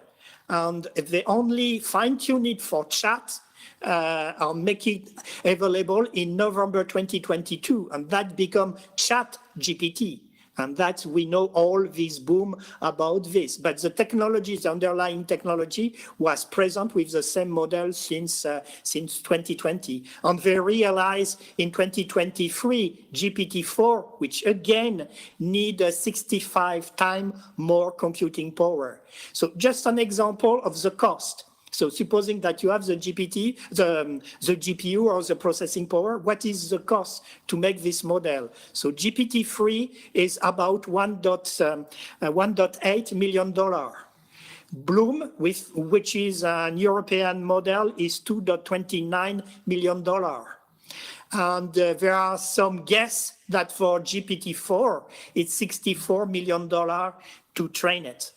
and they only fine-tune it for chat or make it available in November 2022, and that become Chat GPT. And that we know all this boom about this. But the technology, the underlying technology was present with the same model since 2020. And they realized in 2023, GPT-4, which again need 65 times more computing power. So just an example of the cost. So supposing that you have the GPT, the GPU or the processing power, what is the cost to make this model? So GPT-3 is about $1.8 million. Bloom, which is an European model, is $2.29 million. And there are some guess that for GPT-4, it's $64 million to train it.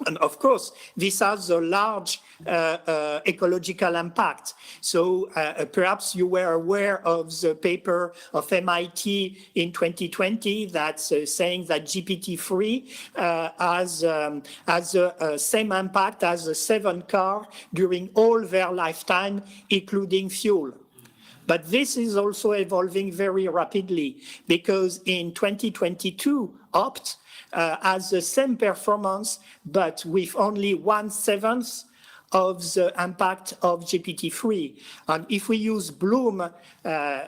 And of course, this has a large ecological impact. So perhaps you were aware of the paper of MIT in 2020 that's saying that GPT-3 has the same impact as a 7 car during all their lifetime, including fuel. But this is also evolving very rapidly because in 2022, Opt has the same performance, but with only 1/7 of the impact of GPT-3. And if we use Bloom,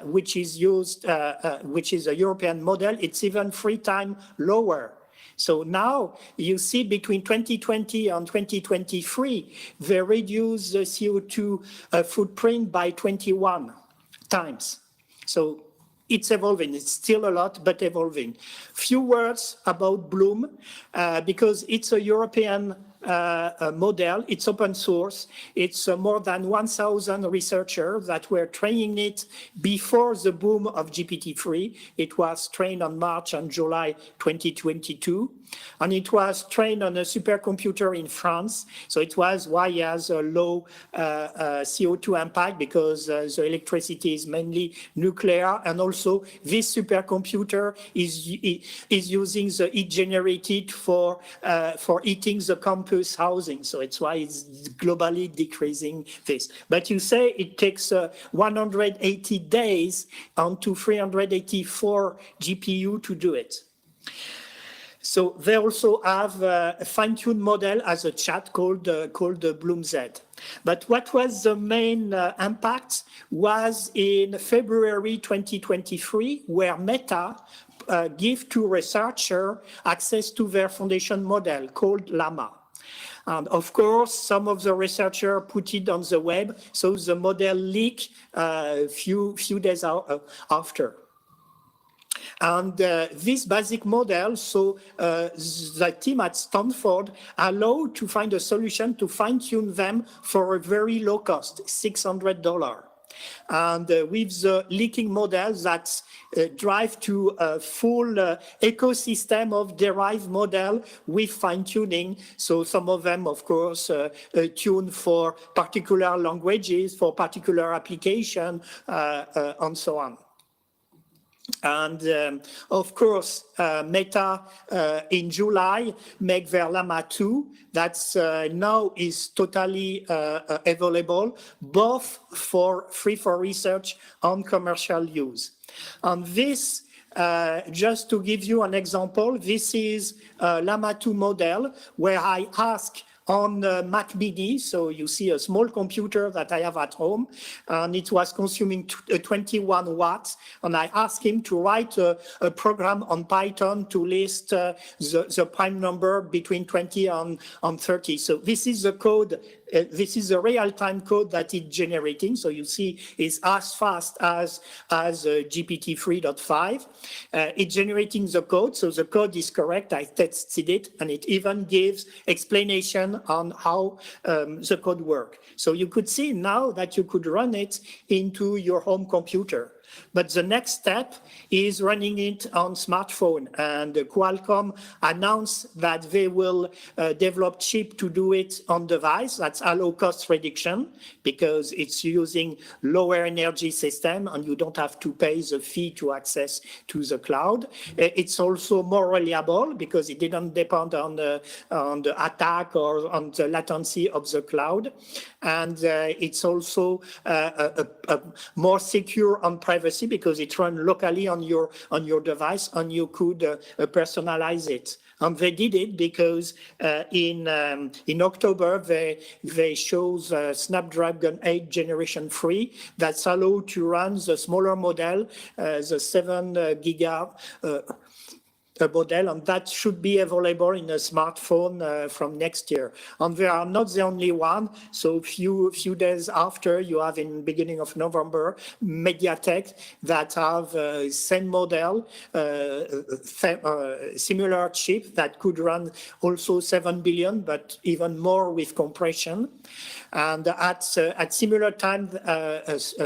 which is a European model, it's even 3 times lower. So now you see between 2020 and 2023, they reduce the CO2 footprint by 21 times. So it's evolving. It's still a lot, but evolving. Few words about Bloom, because it's a European model. It's open source. It's more than 1,000 researchers that were training it before the boom of GPT-3. It was trained on March and July 2022. And it was trained on a supercomputer in France. So it was why it has a low CO2 impact, because the electricity is mainly nuclear. And also this supercomputer is using the heat generated for heating the campus housing. So it's why it's globally decreasing this. But you say it takes 180 days onto 384 GPU to do it. So they also have a fine-tuned model as a chat called BloomZ. But what was the main impact was in February 2023, where Meta give to researchers access to their foundation model called Llama. And of course, some of the researchers put it on the web, so the model leaked a few days after. And this basic model, so the team at Stanford allowed to find a solution to fine-tune them for a very low cost, $600. And with the leaking models that drive to a full ecosystem of derived model with fine-tuning. So some of them, of course, tuned for particular languages, for particular application, and so on. And of course, Meta in July make their Llama 2. That's now is totally available, both for free for research and commercial use. And this, just to give you an example, this is a Llama 2 model where I ask on Mac Mini, so you see a small computer that I have at home, and it was consuming 21 watts, and I asked him to write a program on Python to list the prime number between 20 and 30. So this is the code this is a real-time code that it's generating. So you see it's as fast as GPT 3.5. It's generating the code. So the code is correct. I tested it, and it even gives explanation on how the code works. So you could see now that you could run it into your home computer. But the next step is running it on smartphone, and Qualcomm announced that they will develop chip to do it on device. That's allow cost reduction because it's using lower energy system and you don't have to pay the fee to access to the cloud. It's also more reliable because it didn't depend on the attack or on the latency of the cloud. And it's also more secure on privacy because it runs locally on your device and you could personalize it. And they did it because in October they chose Snapdragon 8 Generation 3 that's allowed to run the smaller model, the 7 giga model, and that should be available in a smartphone from next year. And they are not the only one. So few days after, you have in beginning of November, MediaTek that have same model, similar chip that could run also 7 billion, but even more with compression. And at similar time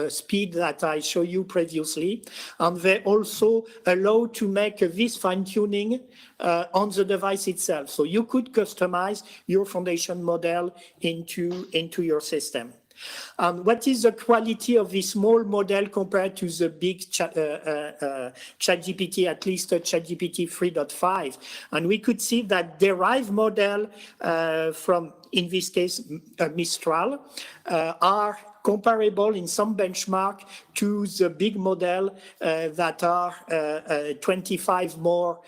speed that I showed you previously. And they also allow to make this fine-tuning on the device itself. So you could customize your foundation model into your system. What is the quality of this small model compared to the big ChatGPT, at least ChatGPT 3.5? And we could see that derived model from, in this case, Mistral, are comparable in some benchmark to the big model that are 25 more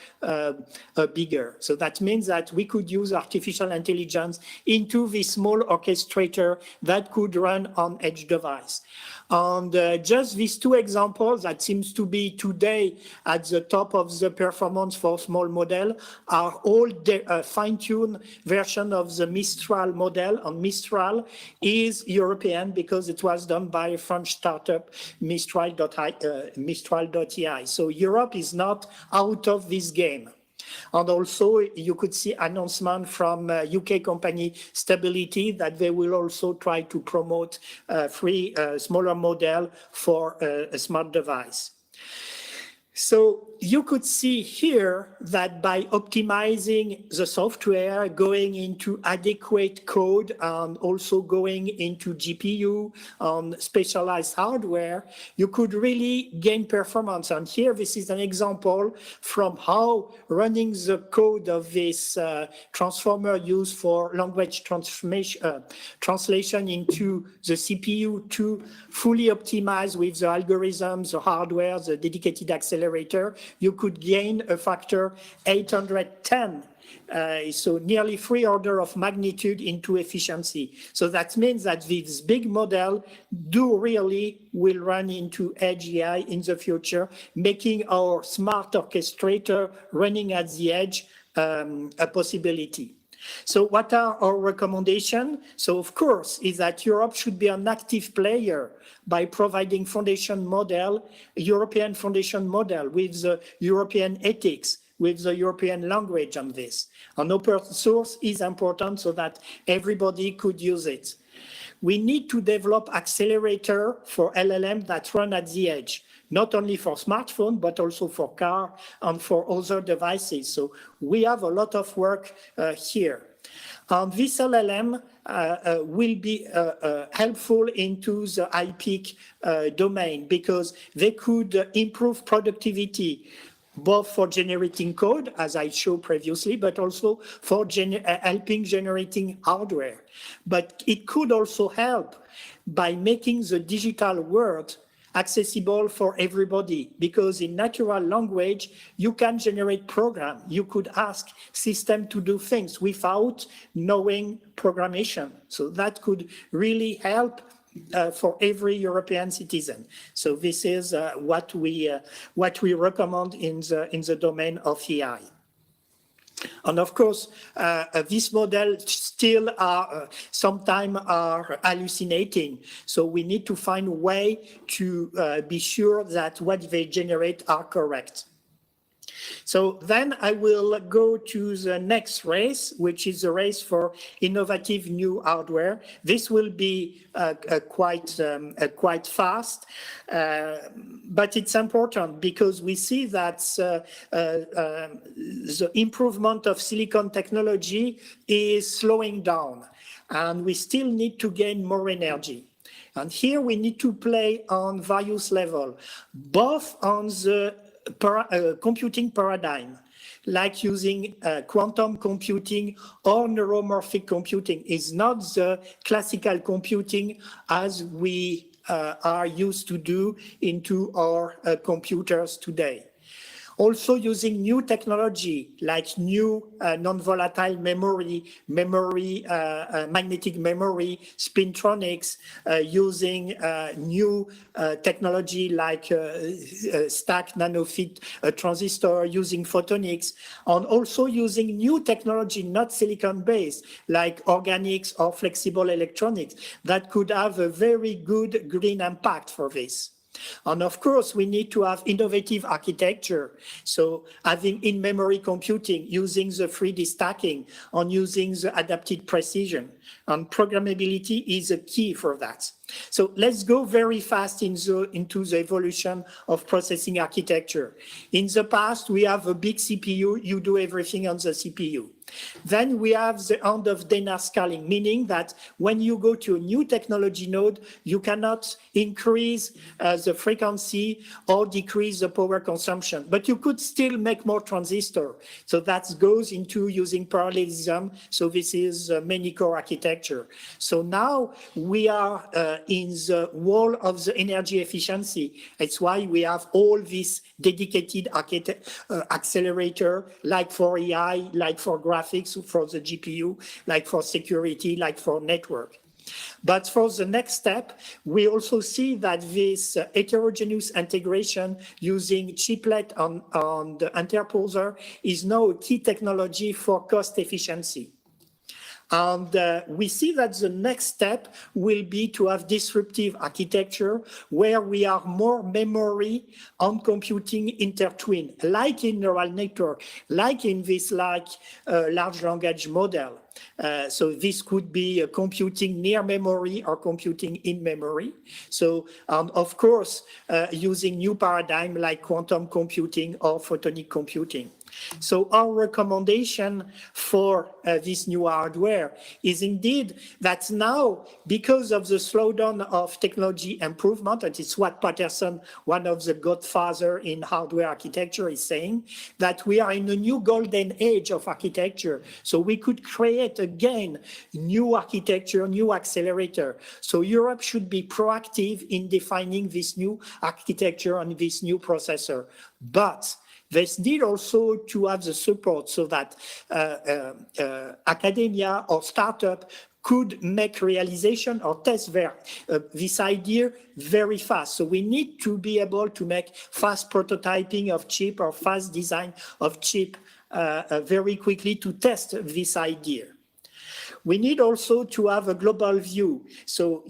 bigger. So that means that we could use artificial intelligence into this small orchestrator that could run on edge device. And just these two examples that seems to be today at the top of the performance for small model are all fine-tuned version of the Mistral model. And Mistral is European because it was done by a French startup, Mistral.ai. So Europe is not out of this game. And also, you could see announcement from UK company Stability that they will also try to promote free smaller model for a smart device. So you could see here that by optimizing the software, going into adequate code, and also going into GPU on specialized hardware, you could really gain performance. And here, this is an example from how running the code of this transformer used for language translation into the CPU to fully optimize with the algorithms, the hardware, the dedicated accelerator. You could gain a factor 810, so nearly 3 orders of magnitude into efficiency. So that means that this big model will run into edge AI in the future, making our smart orchestrator running at the edge a possibility. So what are our recommendations? So of course, is that Europe should be an active player by providing foundation model, European foundation model with the European ethics, with the European language on this. And open source is important so that everybody could use it. We need to develop accelerator for LLM that run at the edge, not only for smartphone, but also for car and for other devices. So we have a lot of work here. This LLM will be helpful into the HiPeAC domain because they could improve productivity both for generating code, as I showed previously, but also for helping generating hardware. But it could also help by making the digital world accessible for everybody, because in natural language, you can generate program. You could ask system to do things without knowing programmation. So that could really help for every European citizen. So this is what we recommend in the domain of AI. And of course, this model still are sometimes are hallucinating. So we need to find a way to be sure that what they generate are correct. So then I will go to the next race, which is a race for innovative new hardware. This will be quite fast, but it's important because we see that the improvement of silicon technology is slowing down, and we still need to gain more energy. And here we need to play on various levels, both on the computing paradigm, like using quantum computing or neuromorphic computing, is not the classical computing as we are used to do into our computers today. Also using new technology like new non-volatile memory, magnetic memory, spintronics, using new technology like stack nanofit transistor, using photonics, and also using new technology, not silicon-based, like organics or flexible electronics, that could have a very good green impact for this. And of course, we need to have innovative architecture. So having in-memory computing, using the 3D stacking, and using the adapted precision. And programmability is a key for that. So let's go very fast into the evolution of processing architecture. In the past, we have a big CPU, you do everything on the CPU. Then we have the end of Dehner scaling, meaning that when you go to a new technology node, you cannot increase the frequency or decrease the power consumption, but you could still make more transistors. So that goes into using parallelism. So this is many core architecture. So now we are in the wall of the energy efficiency. It's why we have all these dedicated accelerator, like for AI, like for graphics, for the GPU, like for security, like for network. But for the next step, we also see that this heterogeneous integration using chiplet on the interposer is now a key technology for cost efficiency. And we see that the next step will be to have disruptive architecture where we are more memory and computing intertwined, like in neural network, like in this large language model. So this could be computing near memory or computing in memory. So, of course, using new paradigm like quantum computing or photonic computing. So our recommendation for this new hardware is indeed that now, because of the slowdown of technology improvement, and it's what Patterson, one of the godfathers in hardware architecture, is saying, that we are in a new golden age of architecture. So we could create again new architecture, new accelerator. So Europe should be proactive in defining this new architecture and this new processor. But they need also to have the support so that academia or startup could make realization or test this idea very fast. So we need to be able to make fast prototyping of chip or fast design of chip very quickly to test this idea. We need also to have a global view. So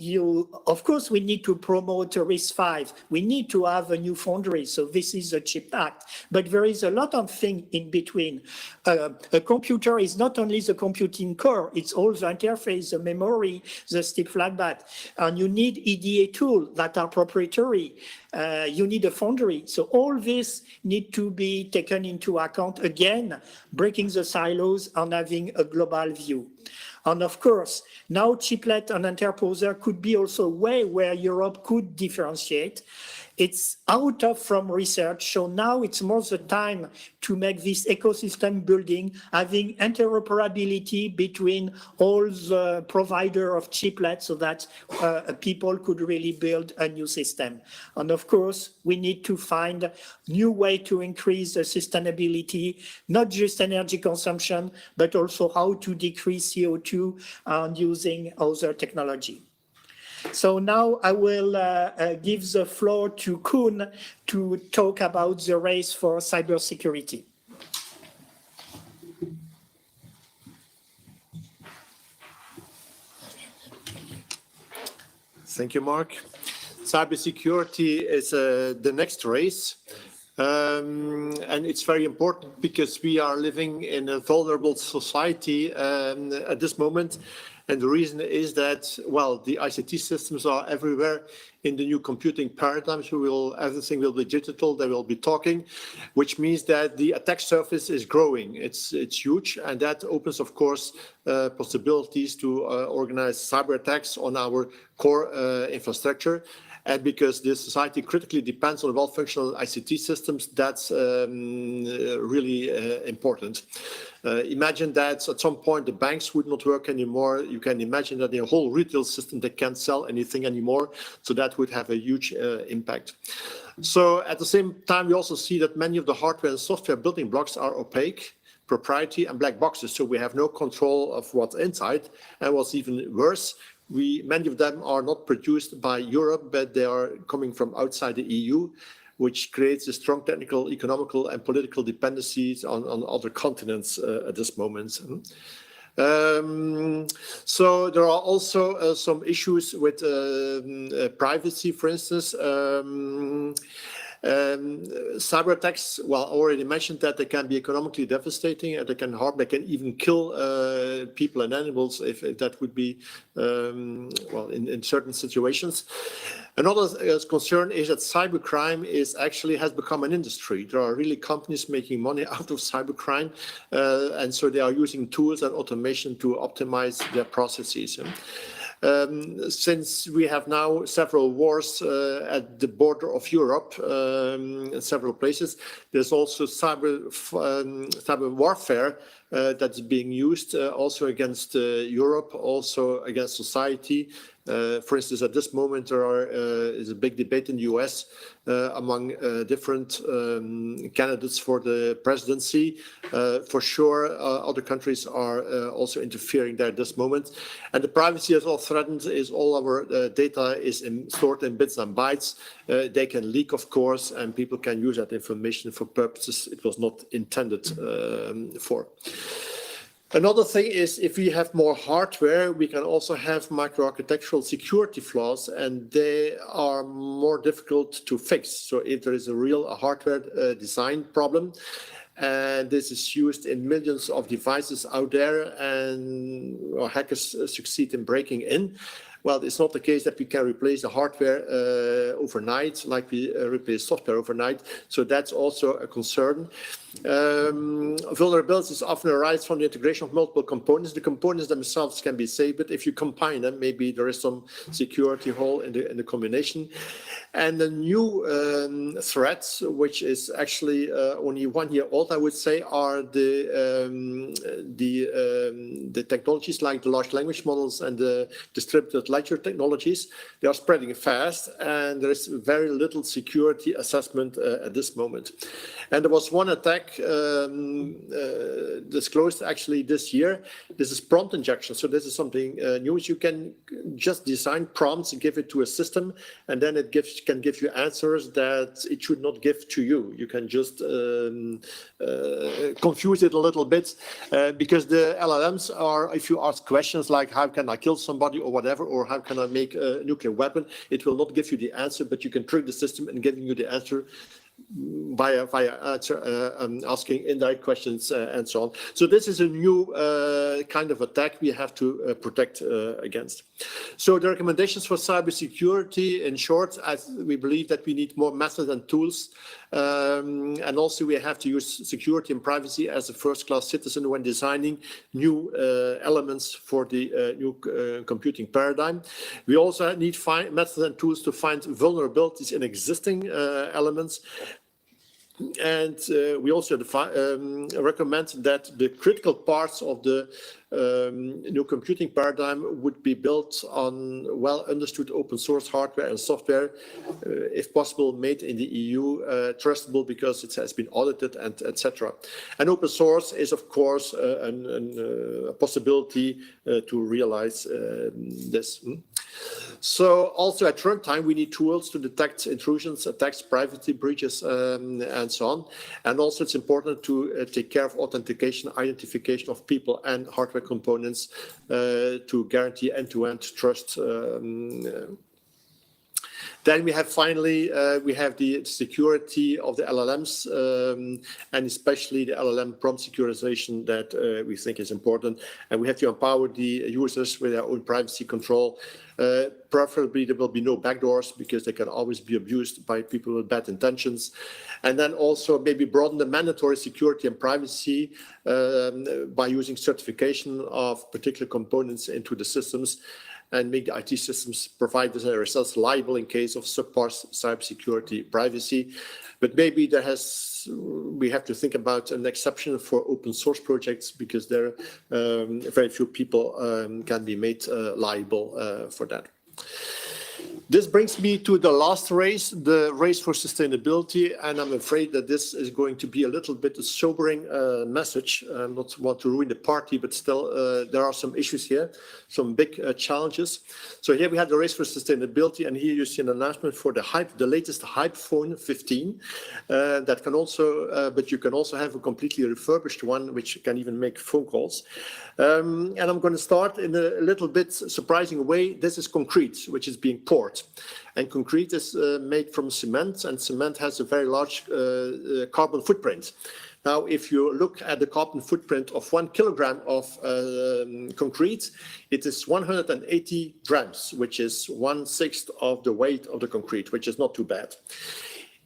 of course, we need to promote RISC-V. We need to have a new foundry. So this is the CHIP Act. But there is a lot of things in between. A computer is not only the computing core, it's all the interface, the memory, the STIP flatbed. And you need EDA tools that are proprietary. You need a foundry. So all this need to be taken into account, again, breaking the silos and having a global view. And of course, now chiplet and interposer could be also a way where Europe could differentiate. It's out of from research, so now it's more the time to make this ecosystem building, having interoperability between all the provider of chiplets so that people could really build a new system. And of course, we need to find new way to increase the sustainability, not just energy consumption, but also how to decrease CO2 and using other technology. So now I will give the floor to Koen to talk about the race for cybersecurity. Thank you, Mark. Cybersecurity is the next race. And it's very important because we are living in a vulnerable society at this moment. And the reason is that, well, the ICT systems are everywhere in the new computing paradigms. Everything will be digital, they will be talking, which means that the attack surface is growing. It's huge, and that opens, of course, possibilities to organize cyber attacks on our core infrastructure. And because this society critically depends on well-functional ICT systems, that's really important. Imagine that at some point the banks would not work anymore. You can imagine that the whole retail system, they can't sell anything anymore. So that would have a huge impact. So at the same time, we also see that many of the hardware and software building blocks are opaque, proprietary, and black boxes. So we have no control of what's inside. And what's even worse, many of them are not produced by Europe, but they are coming from outside the EU, which creates a strong technical, economical, and political dependencies on other continents at this moment. So there are also some issues with privacy, for instance. Cyber attacks, well, I already mentioned that they can be economically devastating and they can even kill people and animals if that would be, well, in certain situations. Another concern is that cybercrime has become an industry. There are really companies making money out of cybercrime, and so they are using tools and automation to optimize their processes. Since we have now several wars at the border of Europe in several places, there's also cyber warfare that's being used also against Europe, also against society. For instance, at this moment, there is a big debate in the US among different candidates for the presidency. For sure, other countries are also interfering there at this moment. And the privacy is all threatened, all our data is stored in bits and bytes. They can leak, of course, and people can use that information for purposes it was not intended for. Another thing is if we have more hardware, we can also have microarchitectural security flaws, and they are more difficult to fix. So if there is a real hardware design problem, and this is used in millions of devices out there, and hackers succeed in breaking in, well, it's not the case that we can replace the hardware overnight, like we replace software overnight. So that's also a concern. Vulnerabilities often arise from the integration of multiple components. The components themselves can be safe, but if you combine them, maybe there is some security hole in the combination. And the new threats, which is actually only 1 year old, I would say, are the technologies like the large language models and the distributed ledger technologies. They are spreading fast, and there is very little security assessment at this moment. And there was one attack disclosed actually this year. This is prompt injection. So this is something new. You can just design prompts and give it to a system, and then it can give you answers that it should not give to you. You can just confuse it a little bit because the LLMs are, if you ask questions like how can I kill somebody or whatever, or how can I make a nuclear weapon, it will not give you the answer, but you can trick the system in giving you the answer via asking indirect questions and so on. So this is a new kind of attack we have to protect against. So the recommendations for cybersecurity, in short, we believe that we need more methods and tools, and also we have to use security and privacy as a first-class citizen when designing new elements for the new computing paradigm. We also need methods and tools to find vulnerabilities in existing elements. And we also recommend that the critical parts of the new computing paradigm would be built on well-understood open source hardware and software, if possible, made in the EU, trustable because it has been audited, and etc. And open source is, of course, a possibility to realize this. So also at runtime, we need tools to detect intrusions, attacks, privacy breaches, and so on. And also it's important to take care of authentication, identification of people and hardware components to guarantee end-to-end trust Then we have finally, we have the security of the LLMs, and especially the LLM prompt securitization that we think is important. And we have to empower the users with their own privacy control. Preferably, there will be no backdoors because they can always be abused by people with bad intentions. And then also maybe broaden the mandatory security and privacy by using certification of particular components into the systems, and make the IT systems providers themselves liable in case of subpar cybersecurity privacy. But maybe we have to think about an exception for open source projects, because there very few people can be made liable for that. This brings me to the last race, the race for sustainability, and I'm afraid that this is going to be a little bit a sobering message. I not want to ruin the party, but still there are some issues here, some big challenges. So here we have the race for sustainability, and here you see an announcement for the latest HiPhone 15 that can also, but you can also have a completely refurbished one, which can even make phone calls. And I'm going to start in a little bit surprising way. This is concrete, which is being poured. And concrete is made from cement, and cement has a very large carbon footprint. Now, if you look at the carbon footprint of 1 kilogram of concrete, it is 180 grams, which is 1/6 of the weight of the concrete, which is not too bad.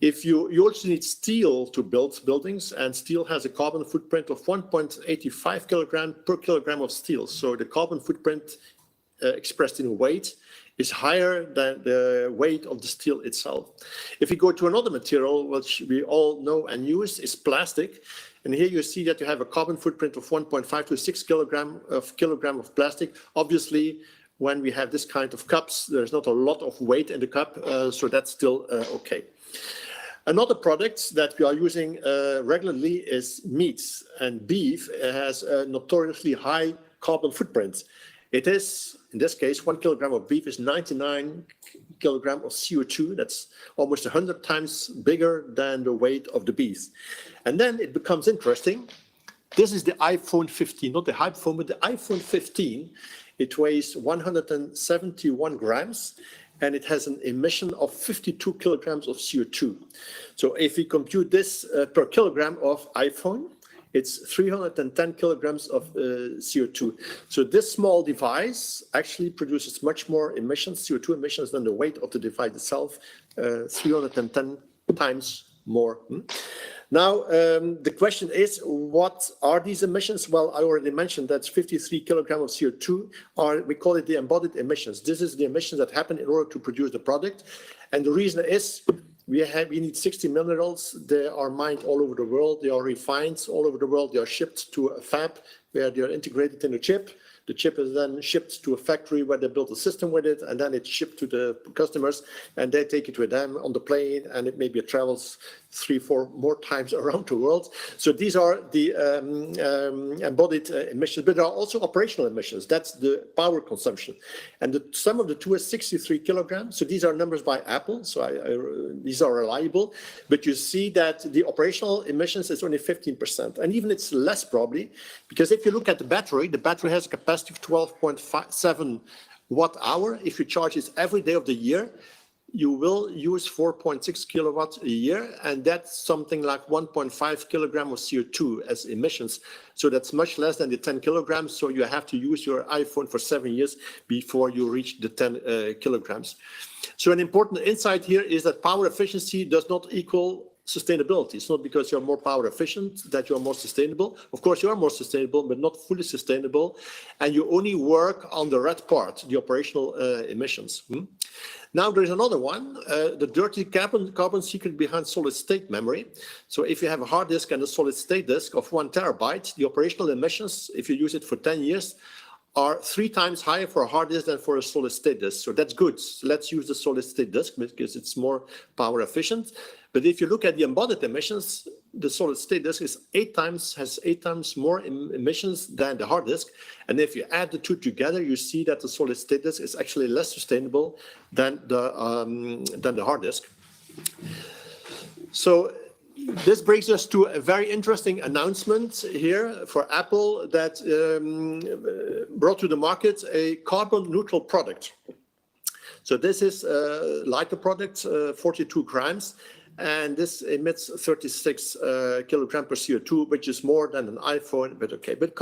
If you also need steel to build buildings, and steel has a carbon footprint of 1.85 kilogram per kilogram of steel. So the carbon footprint expressed in weight is higher than the weight of the steel itself. If you go to another material, which we all know and use, is plastic. And here you see that you have a carbon footprint of 1.5 to 6 kilogram of plastic. Obviously, when we have this kind of cups, there's not a lot of weight in the cup, so that's still okay. Another product that we are using regularly is meat, and beef has a notoriously high carbon footprint. It is, in this case, 1 kilogram of beef is 99 kilogram of CO2. That's almost 100 times bigger than the weight of the beef. And then it becomes interesting. This is the iPhone 15, not the HiPhone, but the iPhone 15. It weighs 171 grams. And it has an emission of 52 kilograms of CO2. So if we compute this per kilogram of iPhone, it's 310 kilograms of CO2. So this small device actually produces much more emissions, CO2 emissions, than the weight of the device itself, 310 times more. Now, the question is, what are these emissions? Well, I already mentioned that 53 kilograms of CO2 we call it the embodied emissions. This is the emissions that happen in order to produce the product. And the reason is we need 60 minerals. They are mined all over the world. They are refined all over the world. They are shipped to a fab where they are integrated in a chip. The chip is then shipped to a factory where they build a system with it, and then it's shipped to the customers, and they take it with them on the plane, and it maybe travels 3-4 more times around the world. So these are the embodied emissions, but there are also operational emissions. That's the power consumption. And the sum of the two is 63 kilograms. So these are numbers by Apple, so these are reliable. But you see that the operational emissions is only 15%. And even it's less probably, because if you look at the battery has a capacity of 12.7 watt hour. If you charge it every day of the year, you will use 4.6 kilowatts a year, and that's something like 1.5 kilogram of CO2 as emissions. So that's much less than the 10 kilograms. So you have to use your iPhone for 7 years before you reach the 10 kilograms. So an important insight here is that power efficiency does not equal sustainability. It's not because you're more power efficient that you're more sustainable. Of course, you are more sustainable, but not fully sustainable. And you only work on the red part, the operational emissions. Now, there is another one, the dirty carbon secret behind solid state memory. So if you have a hard disk and a solid state disk of 1 terabyte, the operational emissions, if you use it for 10 years, are 3 times higher for a hard disk than for a solid state disk. So that's good. So let's use the solid state disk because it's more power efficient. But if you look at the embodied emissions, the solid state disk has 8 times more emissions than the hard disk. And if you add the two together, you see that the solid state disk is actually less sustainable than the hard disk. So this brings us to a very interesting announcement here for Apple that brought to the market a carbon neutral product. So this is a lighter product, 42 grams. And this emits 36 kilogram per CO2, which is more than an iPhone, but okay. But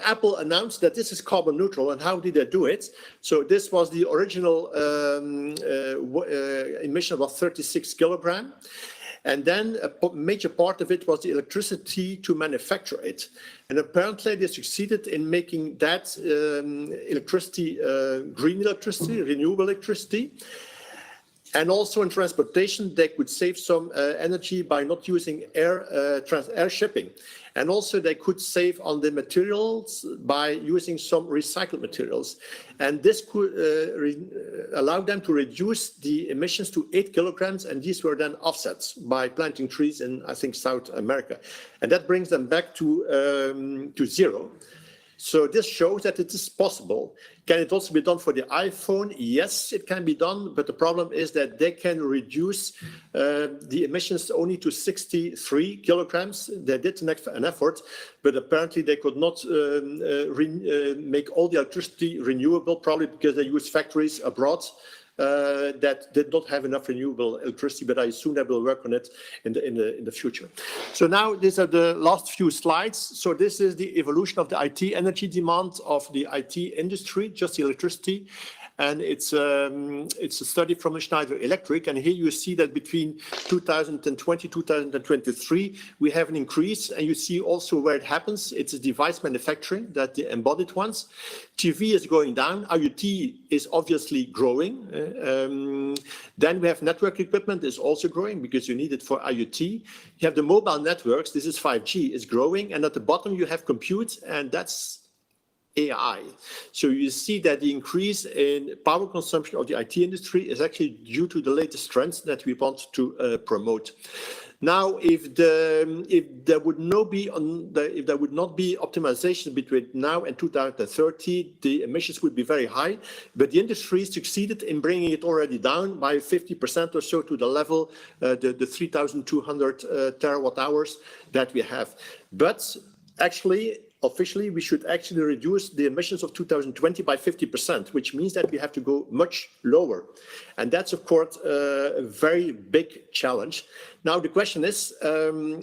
Apple announced that this is carbon neutral, and how did they do it? So this was the original emission of 36 kilogram. And then a major part of it was the electricity to manufacture it. And apparently they succeeded in making that electricity green electricity, renewable electricity. And also in transportation, they could save some energy by not using air shipping. And also they could save on the materials by using some recycled materials. And this could allow them to reduce the emissions to 8 kilograms. And these were then offsets by planting trees in, I think, South America. And that brings them back to zero. So this shows that it is possible. Can it also be done for the iPhone? Yes, it can be done, but the problem is that they can reduce the emissions only to 63 kilograms. They did an effort, but apparently they could not make all the electricity renewable, probably because they use factories abroad that did not have enough renewable electricity, but I assume they will work on it in the future. So now these are the last few slides. So this is the evolution of the IT energy demand of the IT industry, just the electricity. And it's a study from Schneider Electric. And here you see that between 2020, 2023, we have an increase. And you see also where it happens. It's a device manufacturing, that the embodied ones. TV is going down. IoT is obviously growing. Then we have network equipment is also growing because you need it for IoT. You have the mobile networks. This is 5G is growing. And at the bottom, you have compute, and that's AI. So you see that the increase in power consumption of the IT industry is actually due to the latest trends that we want to promote. Now, if there would not be optimization between now and 2030, the emissions would be very high. But the industry succeeded in bringing it already down by 50% or so to the level, the 3,200 terawatt hours that we have. But actually, officially, we should actually reduce the emissions of 2020 by 50%, which means that we have to go much lower. And that's, of course, a very big challenge. Now, the question is,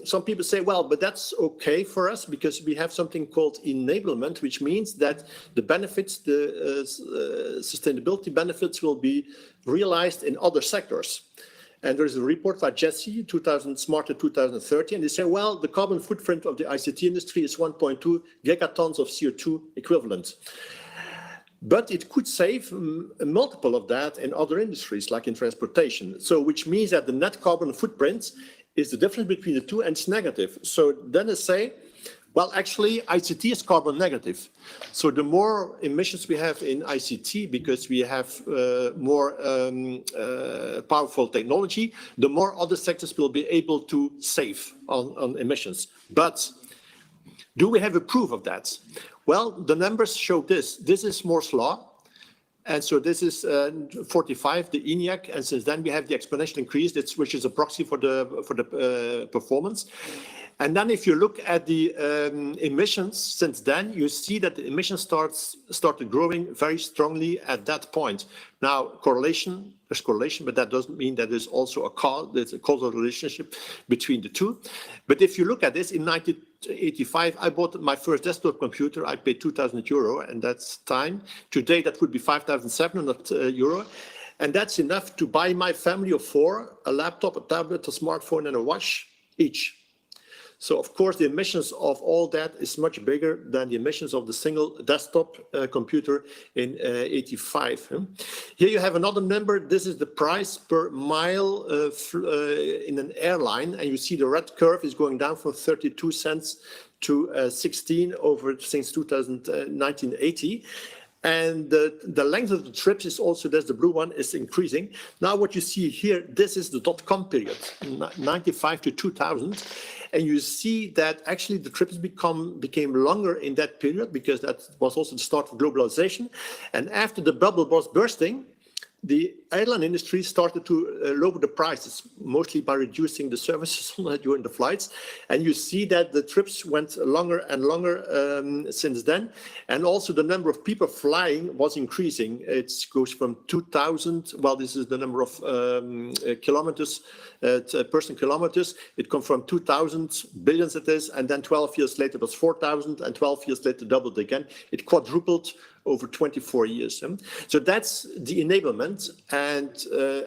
some people say, well, but that's okay for us because we have something called enablement, which means that the benefits, the sustainability benefits will be realized in other sectors. And there's a report by Jesse, Smarter 2030, and they say, well, the carbon footprint of the ICT industry is 1.2 gigatons of CO2 equivalent. But it could save a multiple of that in other industries, like in transportation. So which means that the net carbon footprint is the difference between the two, and it's negative. So then they say, well, actually, ICT is carbon negative. So the more emissions we have in ICT, because we have more powerful technology, the more other sectors will be able to save on emissions. But do we have a proof of that? Well, the numbers show this. This is Moore's law. And so this is 45, the ENIAC, and since then we have the exponential increase, which is a proxy for the performance. And then if you look at the emissions since then, you see that the emissions started growing very strongly at that point. Now, there's correlation, but that doesn't mean that there's also there's a causal relationship between the two. But if you look at this, in 1985, I bought my first desktop computer. I paid 2,000 euro, and that's time. Today, that would be 5,700 euro. And that's enough to buy my family of four a laptop, a tablet, a smartphone, and a watch each. So, of course, the emissions of all that is much bigger than the emissions of the single desktop computer in 85. Here you have another number. This is the price per mile in an airline. And you see the red curve is going down from 32 cents to 16 since 1980. And the length of the trips is also, there's the blue one, is increasing. Now what you see here, this is the .com period, 95 to 2000. And you see that actually the trips became longer in that period because that was also the start of globalization. And after the bubble was bursting, the airline industry started to lower the prices, mostly by reducing the services during the flights. And you see that the trips went longer and longer since then. And also the number of people flying was increasing. It goes from 2,000, well, this is the number of kilometers, person kilometers. It comes from 2,000 billions it is, and then 12 years later it was 4,000, and 12 years later doubled again. It quadrupled over 24 years. So that's the enablement. And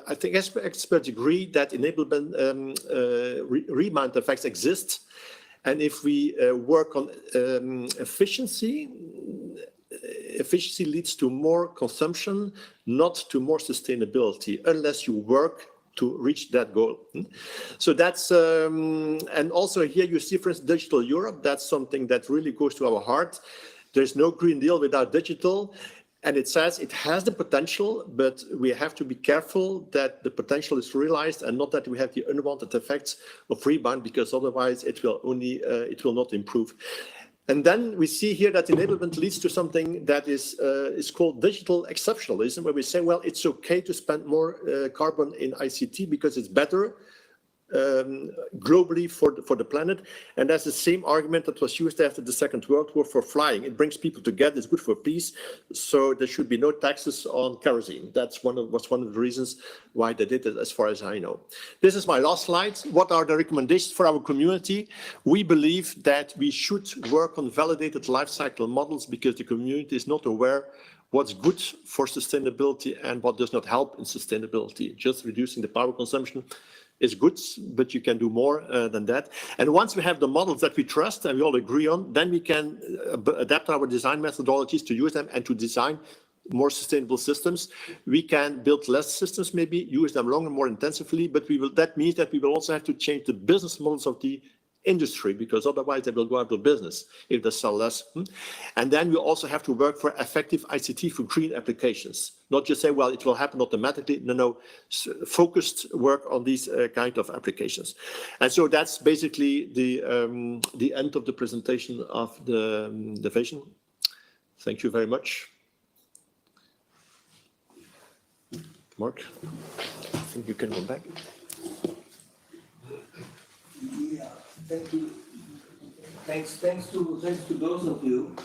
I think experts agree that enablement rebound effects exist. And if we work on efficiency, efficiency leads to more consumption, not to more sustainability, unless you work to reach that goal. So that's, and also here you see, for instance, Digital Europe. That's something that really goes to our heart. There's no Green Deal without digital. And it says it has the potential, but we have to be careful that the potential is realized and not that we have the unwanted effects of rebound, because otherwise it will only, it will not improve. And then we see here that enablement leads to something that is called digital exceptionalism, where we say, well, it's okay to spend more carbon in ICT because it's better globally for the planet. And that's the same argument that was used after the Second World War for flying. It brings people together, it's good for peace, so there should be no taxes on kerosene. That's was one of the reasons why they did it, as far as I know. This is my last slide. What are the recommendations for our community? We believe that we should work on validated life cycle models, because the community is not aware what's good for sustainability and what does not help in sustainability. Just reducing the power consumption is good, but you can do more than that. And once we have the models that we trust and we all agree on, then we can adapt our design methodologies to use them and to design more sustainable systems. We can build less systems, maybe use them longer, more intensively, but that means that we will also have to change the business models of the industry, because otherwise they will go out of business if they sell less. And then we also have to work for effective ICT for green applications, not just say, well, it will happen automatically. No, focused work on these kind of applications. And so that's basically the end of the presentation of the vision. Thank you very much. Mark, I think you can go back. Yeah, thank you. Thanks to both of you.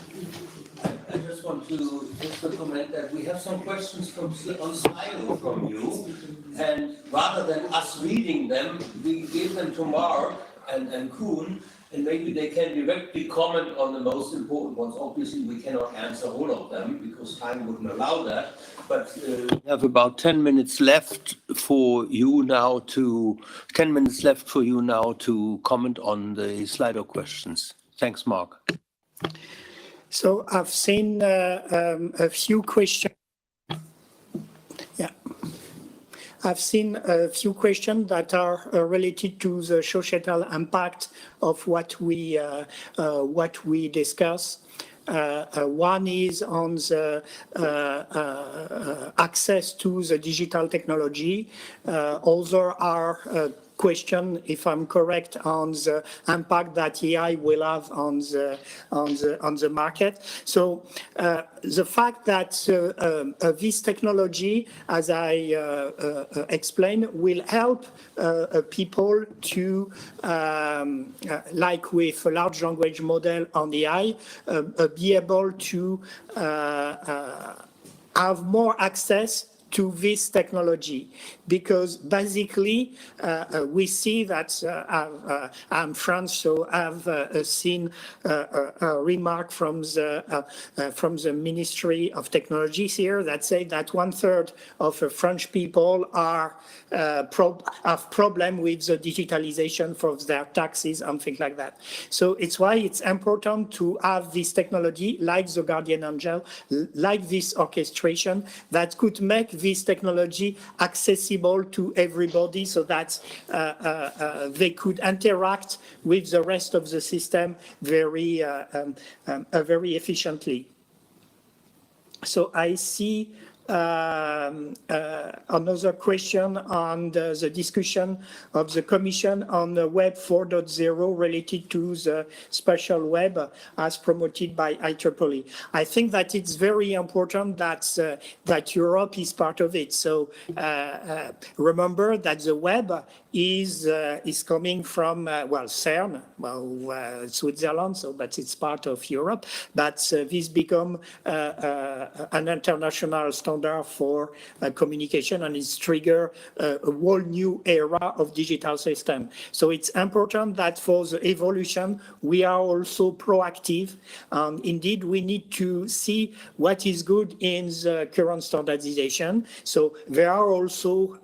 I just want to comment that we have some questions on Slido from you, and rather than us reading them, we give them to Mark and Koen, and maybe they can directly comment on the most important ones. Obviously, we cannot answer all of them because time wouldn't allow that. But we have about 10 minutes left for you now to comment on the Slido questions. Thanks, Mark. So I've seen a few questions. Yeah. I've seen a few questions that are related to the societal impact of what we discuss. One is on the access to the digital technology. Other are question, if I'm correct, on the impact that AI will have on the market. So the fact that this technology, as I explained, will help people to, like with a large language model on AI, be able to have more access to this technology, because basically we see that I'm French, so I've seen a remark from the Ministry of Technologies here that say that 1/3 of French people have problem with the digitalization for their taxes and things like that. So it's why it's important to have this technology like the Guardian Angel, like this orchestration that could make this technology accessible to everybody, so that they could interact with the rest of the system very efficiently. So I see another question on the discussion of the Commission on the Web 4.0 related to the spatial web as promoted by IEEE. I think that it's very important that Europe is part of it. So remember that the web is coming from, CERN, Switzerland, so but it's part of Europe. But this become an international standard for communication, and it's trigger a whole new era of digital system. So it's important that for the evolution, we are also proactive. Indeed, we need to see what is good in the current standardization. So there are also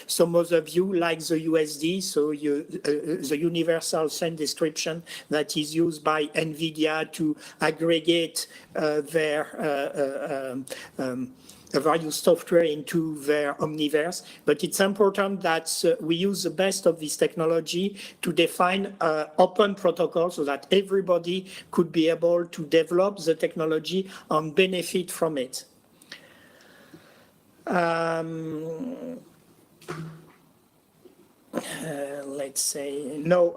some other view like the USD, so the universal scene description that is used by NVIDIA to aggregate their various software into their omniverse. But it's important that we use the best of this technology to define open protocols so that everybody could be able to develop the technology and benefit from it. Let's say, no,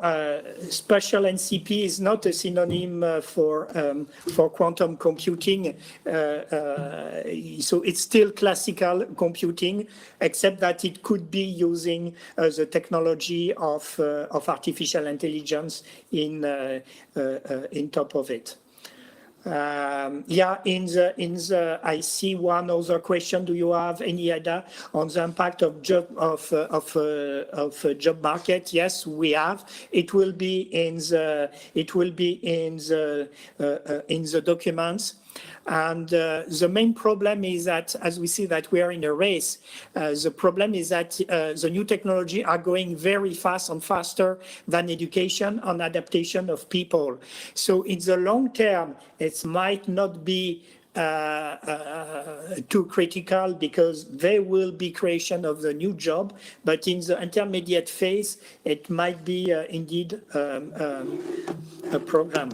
spatial NCP is not a synonym for quantum computing. So it's still classical computing, except that it could be using the technology of artificial intelligence in top of it. I see one other question. Do you have any idea on the impact of job market? Yes, we have. It will be in the documents. And the main problem is that, as we see that we are in a race, the problem is that the new technology are going very fast and faster than education and adaptation of people. So in the long term, it might not be too critical because there will be creation of the new job, but in the intermediate phase, it might be indeed a problem.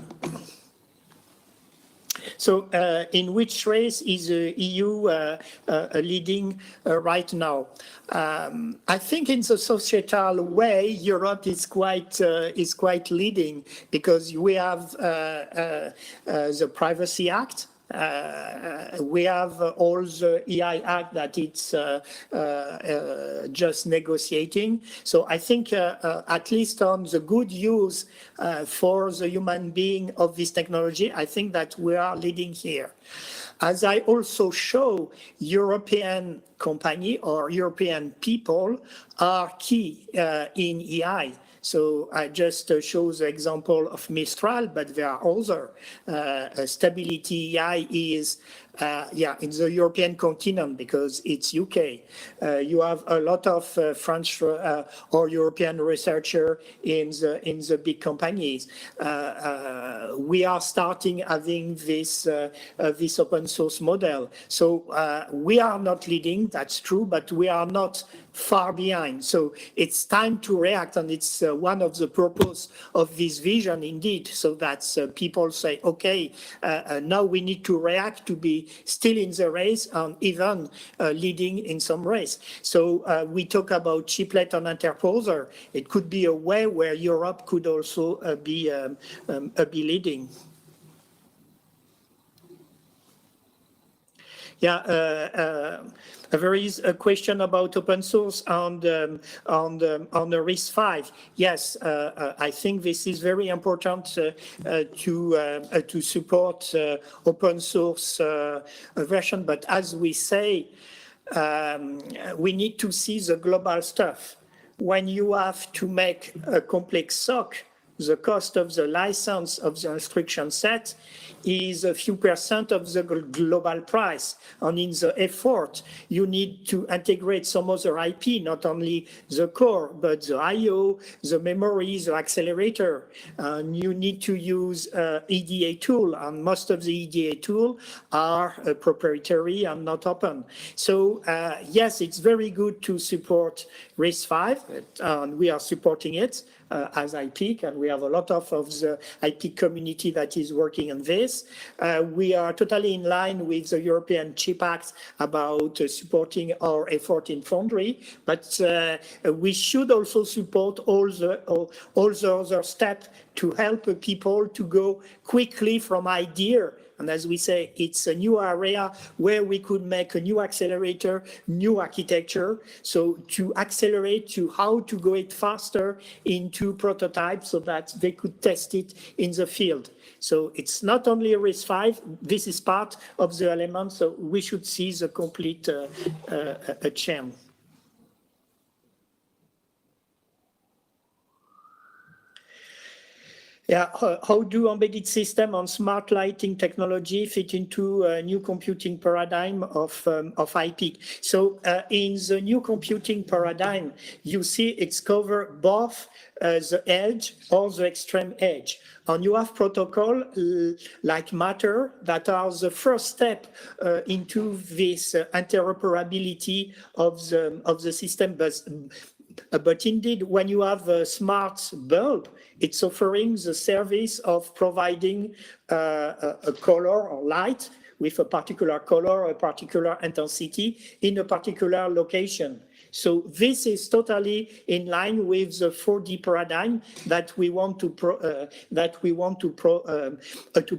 So in which race is the EU leading right now? I think in the societal way, Europe is quite leading because we have the Privacy Act. We have all the EI Act that it's just negotiating. So I think at least on the good use for the human being of this technology, I think that we are leading here. As I also show, European company or European people are key in EI. So I just show the example of Mistral, but there are other. Stability EI is in the European continent because it's UK. You have a lot of French or European researcher in the big companies. We are starting having this open source model. So we are not leading, that's true, but we are not far behind. So it's time to react, and it's one of the purpose of this vision indeed, so that people say, okay, now we need to react to be still in the race and even leading in some race. So we talk about chiplet and interposer. It could be a way where Europe could also be leading. There is a question about open source on the RISC-V. Yes, I think this is very important to support open source version. But as we say, we need to see the global stuff. When you have to make a complex SOC, the cost of the license of the instruction set is a few percent of the global price. And in the effort, you need to integrate some other IP, not only the core, but the I/O, the memory, the accelerator. And you need to use EDA tool, and most of the EDA tool are proprietary and not open. So yes, it's very good to support RISC-V, and we are supporting it. as HiPeak, and we have a lot of the HiPeak community that is working on this. We are totally in line with the European Chip Act about supporting our effort in Foundry, but we should also support all the other steps to help people to go quickly from idea. And as we say, it's a new area where we could make a new accelerator, new architecture. So to accelerate to how to go it faster into prototypes so that they could test it in the field. So it's not only a RISC-V, this is part of the element. So we should see the complete chain. Yeah, how do embedded system and smart lighting technology fit into a new computing paradigm of HiPeak? So in the new computing paradigm, you see it's covered both the edge or the extreme edge. And you have protocol like Matter that are the first step into this interoperability of the system. But indeed, when you have a smart bulb, it's offering the service of providing a color or light with a particular color, a particular intensity in a particular location. So this is totally in line with the 4D paradigm that we want to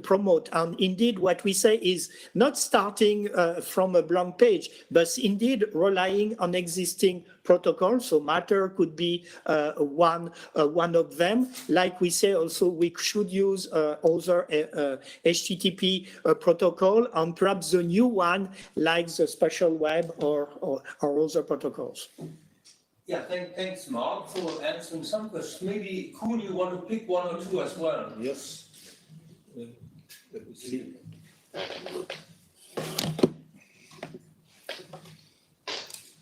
promote. And indeed, what we say is not starting from a blank page, but indeed relying on existing protocols. So Matter could be one of them. Like we say, also we should use other HTTP protocol, and perhaps the new one like the spatial web or other protocols. Yeah, thanks, Mark, for answering some questions. Maybe, Kuhn, you want to pick one or two as well? Yes. Let me see.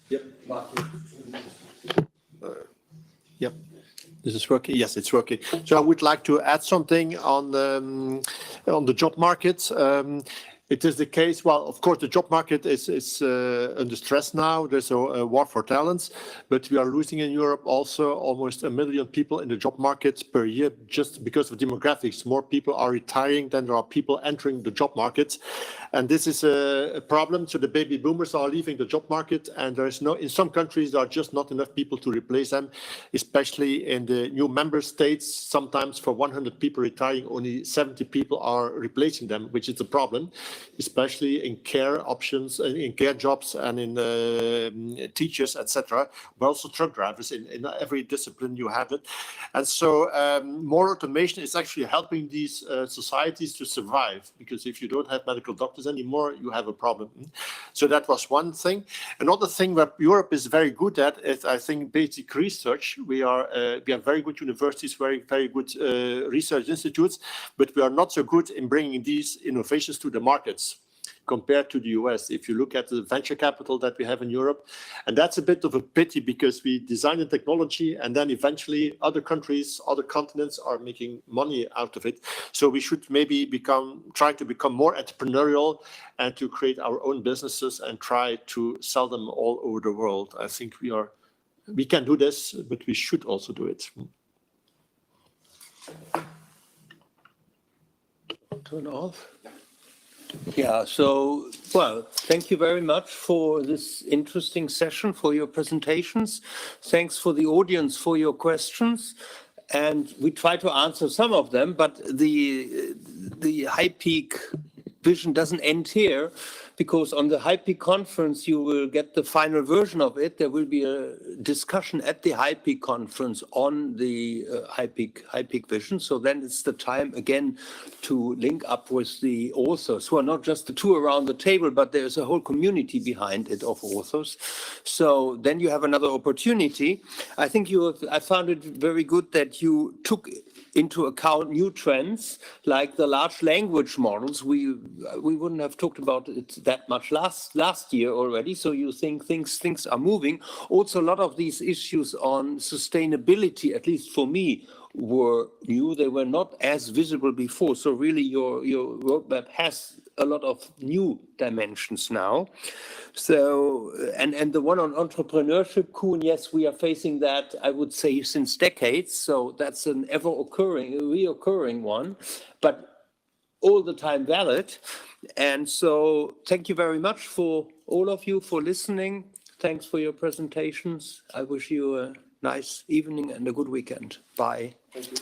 Yep. Mark. Yep. This is working. Yes, it's working. So I would like to add something on the job market. It is the case, well, of course, the job market is under stress now. There's a war for talents, but we are losing in Europe also almost 1 million people in the job market per year just because of demographics. More people are retiring than there are people entering the job market. And this is a problem. So the baby boomers are leaving the job market, and there is in some countries, there are just not enough people to replace them, especially in the new member states. Sometimes for 100 people retiring, only 70 people are replacing them, which is a problem, especially in care options, in care jobs and in teachers, etc. But also truck drivers. In every discipline you have it. And so more automation is actually helping these societies to survive, because if you don't have medical doctors anymore, you have a problem. So that was one thing. Another thing that Europe is very good at is, I think, basic research. We have very good universities, very good research institutes, but we are not so good in bringing these innovations to the markets compared to the US. If you look at the venture capital that we have in Europe, and that's a bit of a pity, because we design the technology and then eventually other countries, other continents are making money out of it. So we should maybe try to become more entrepreneurial and to create our own businesses and try to sell them all over the world. I think we can do this, but we should also do it. Turn off. Yeah, so, well, thank you very much for this interesting session, for your presentations. Thanks for the audience for your questions. And we try to answer some of them, but the HiPeAC Vision doesn't end here, because on the HiPeAC conference, you will get the final version of it. There will be a discussion at the HiPeAC conference on the HiPeAC Vision. So then it's the time again to link up with the authors, who are not just the two around the table, but there's a whole community behind it of authors. So then you have another opportunity. I think I found it very good that you took into account new trends like the large language models. We wouldn't have talked about it that much last year already. So you think things are moving. Also, a lot of these issues on sustainability, at least for me, were new. They were not as visible before. So really your roadmap has a lot of new dimensions now. So, and the one on entrepreneurship, Kuhn, yes, we are facing that, I would say, since decades. So that's an reoccurring one, but all the time valid. And so thank you very much for all of you for listening. Thanks for your presentations. I wish you a nice evening and a good weekend. Bye. Thank you.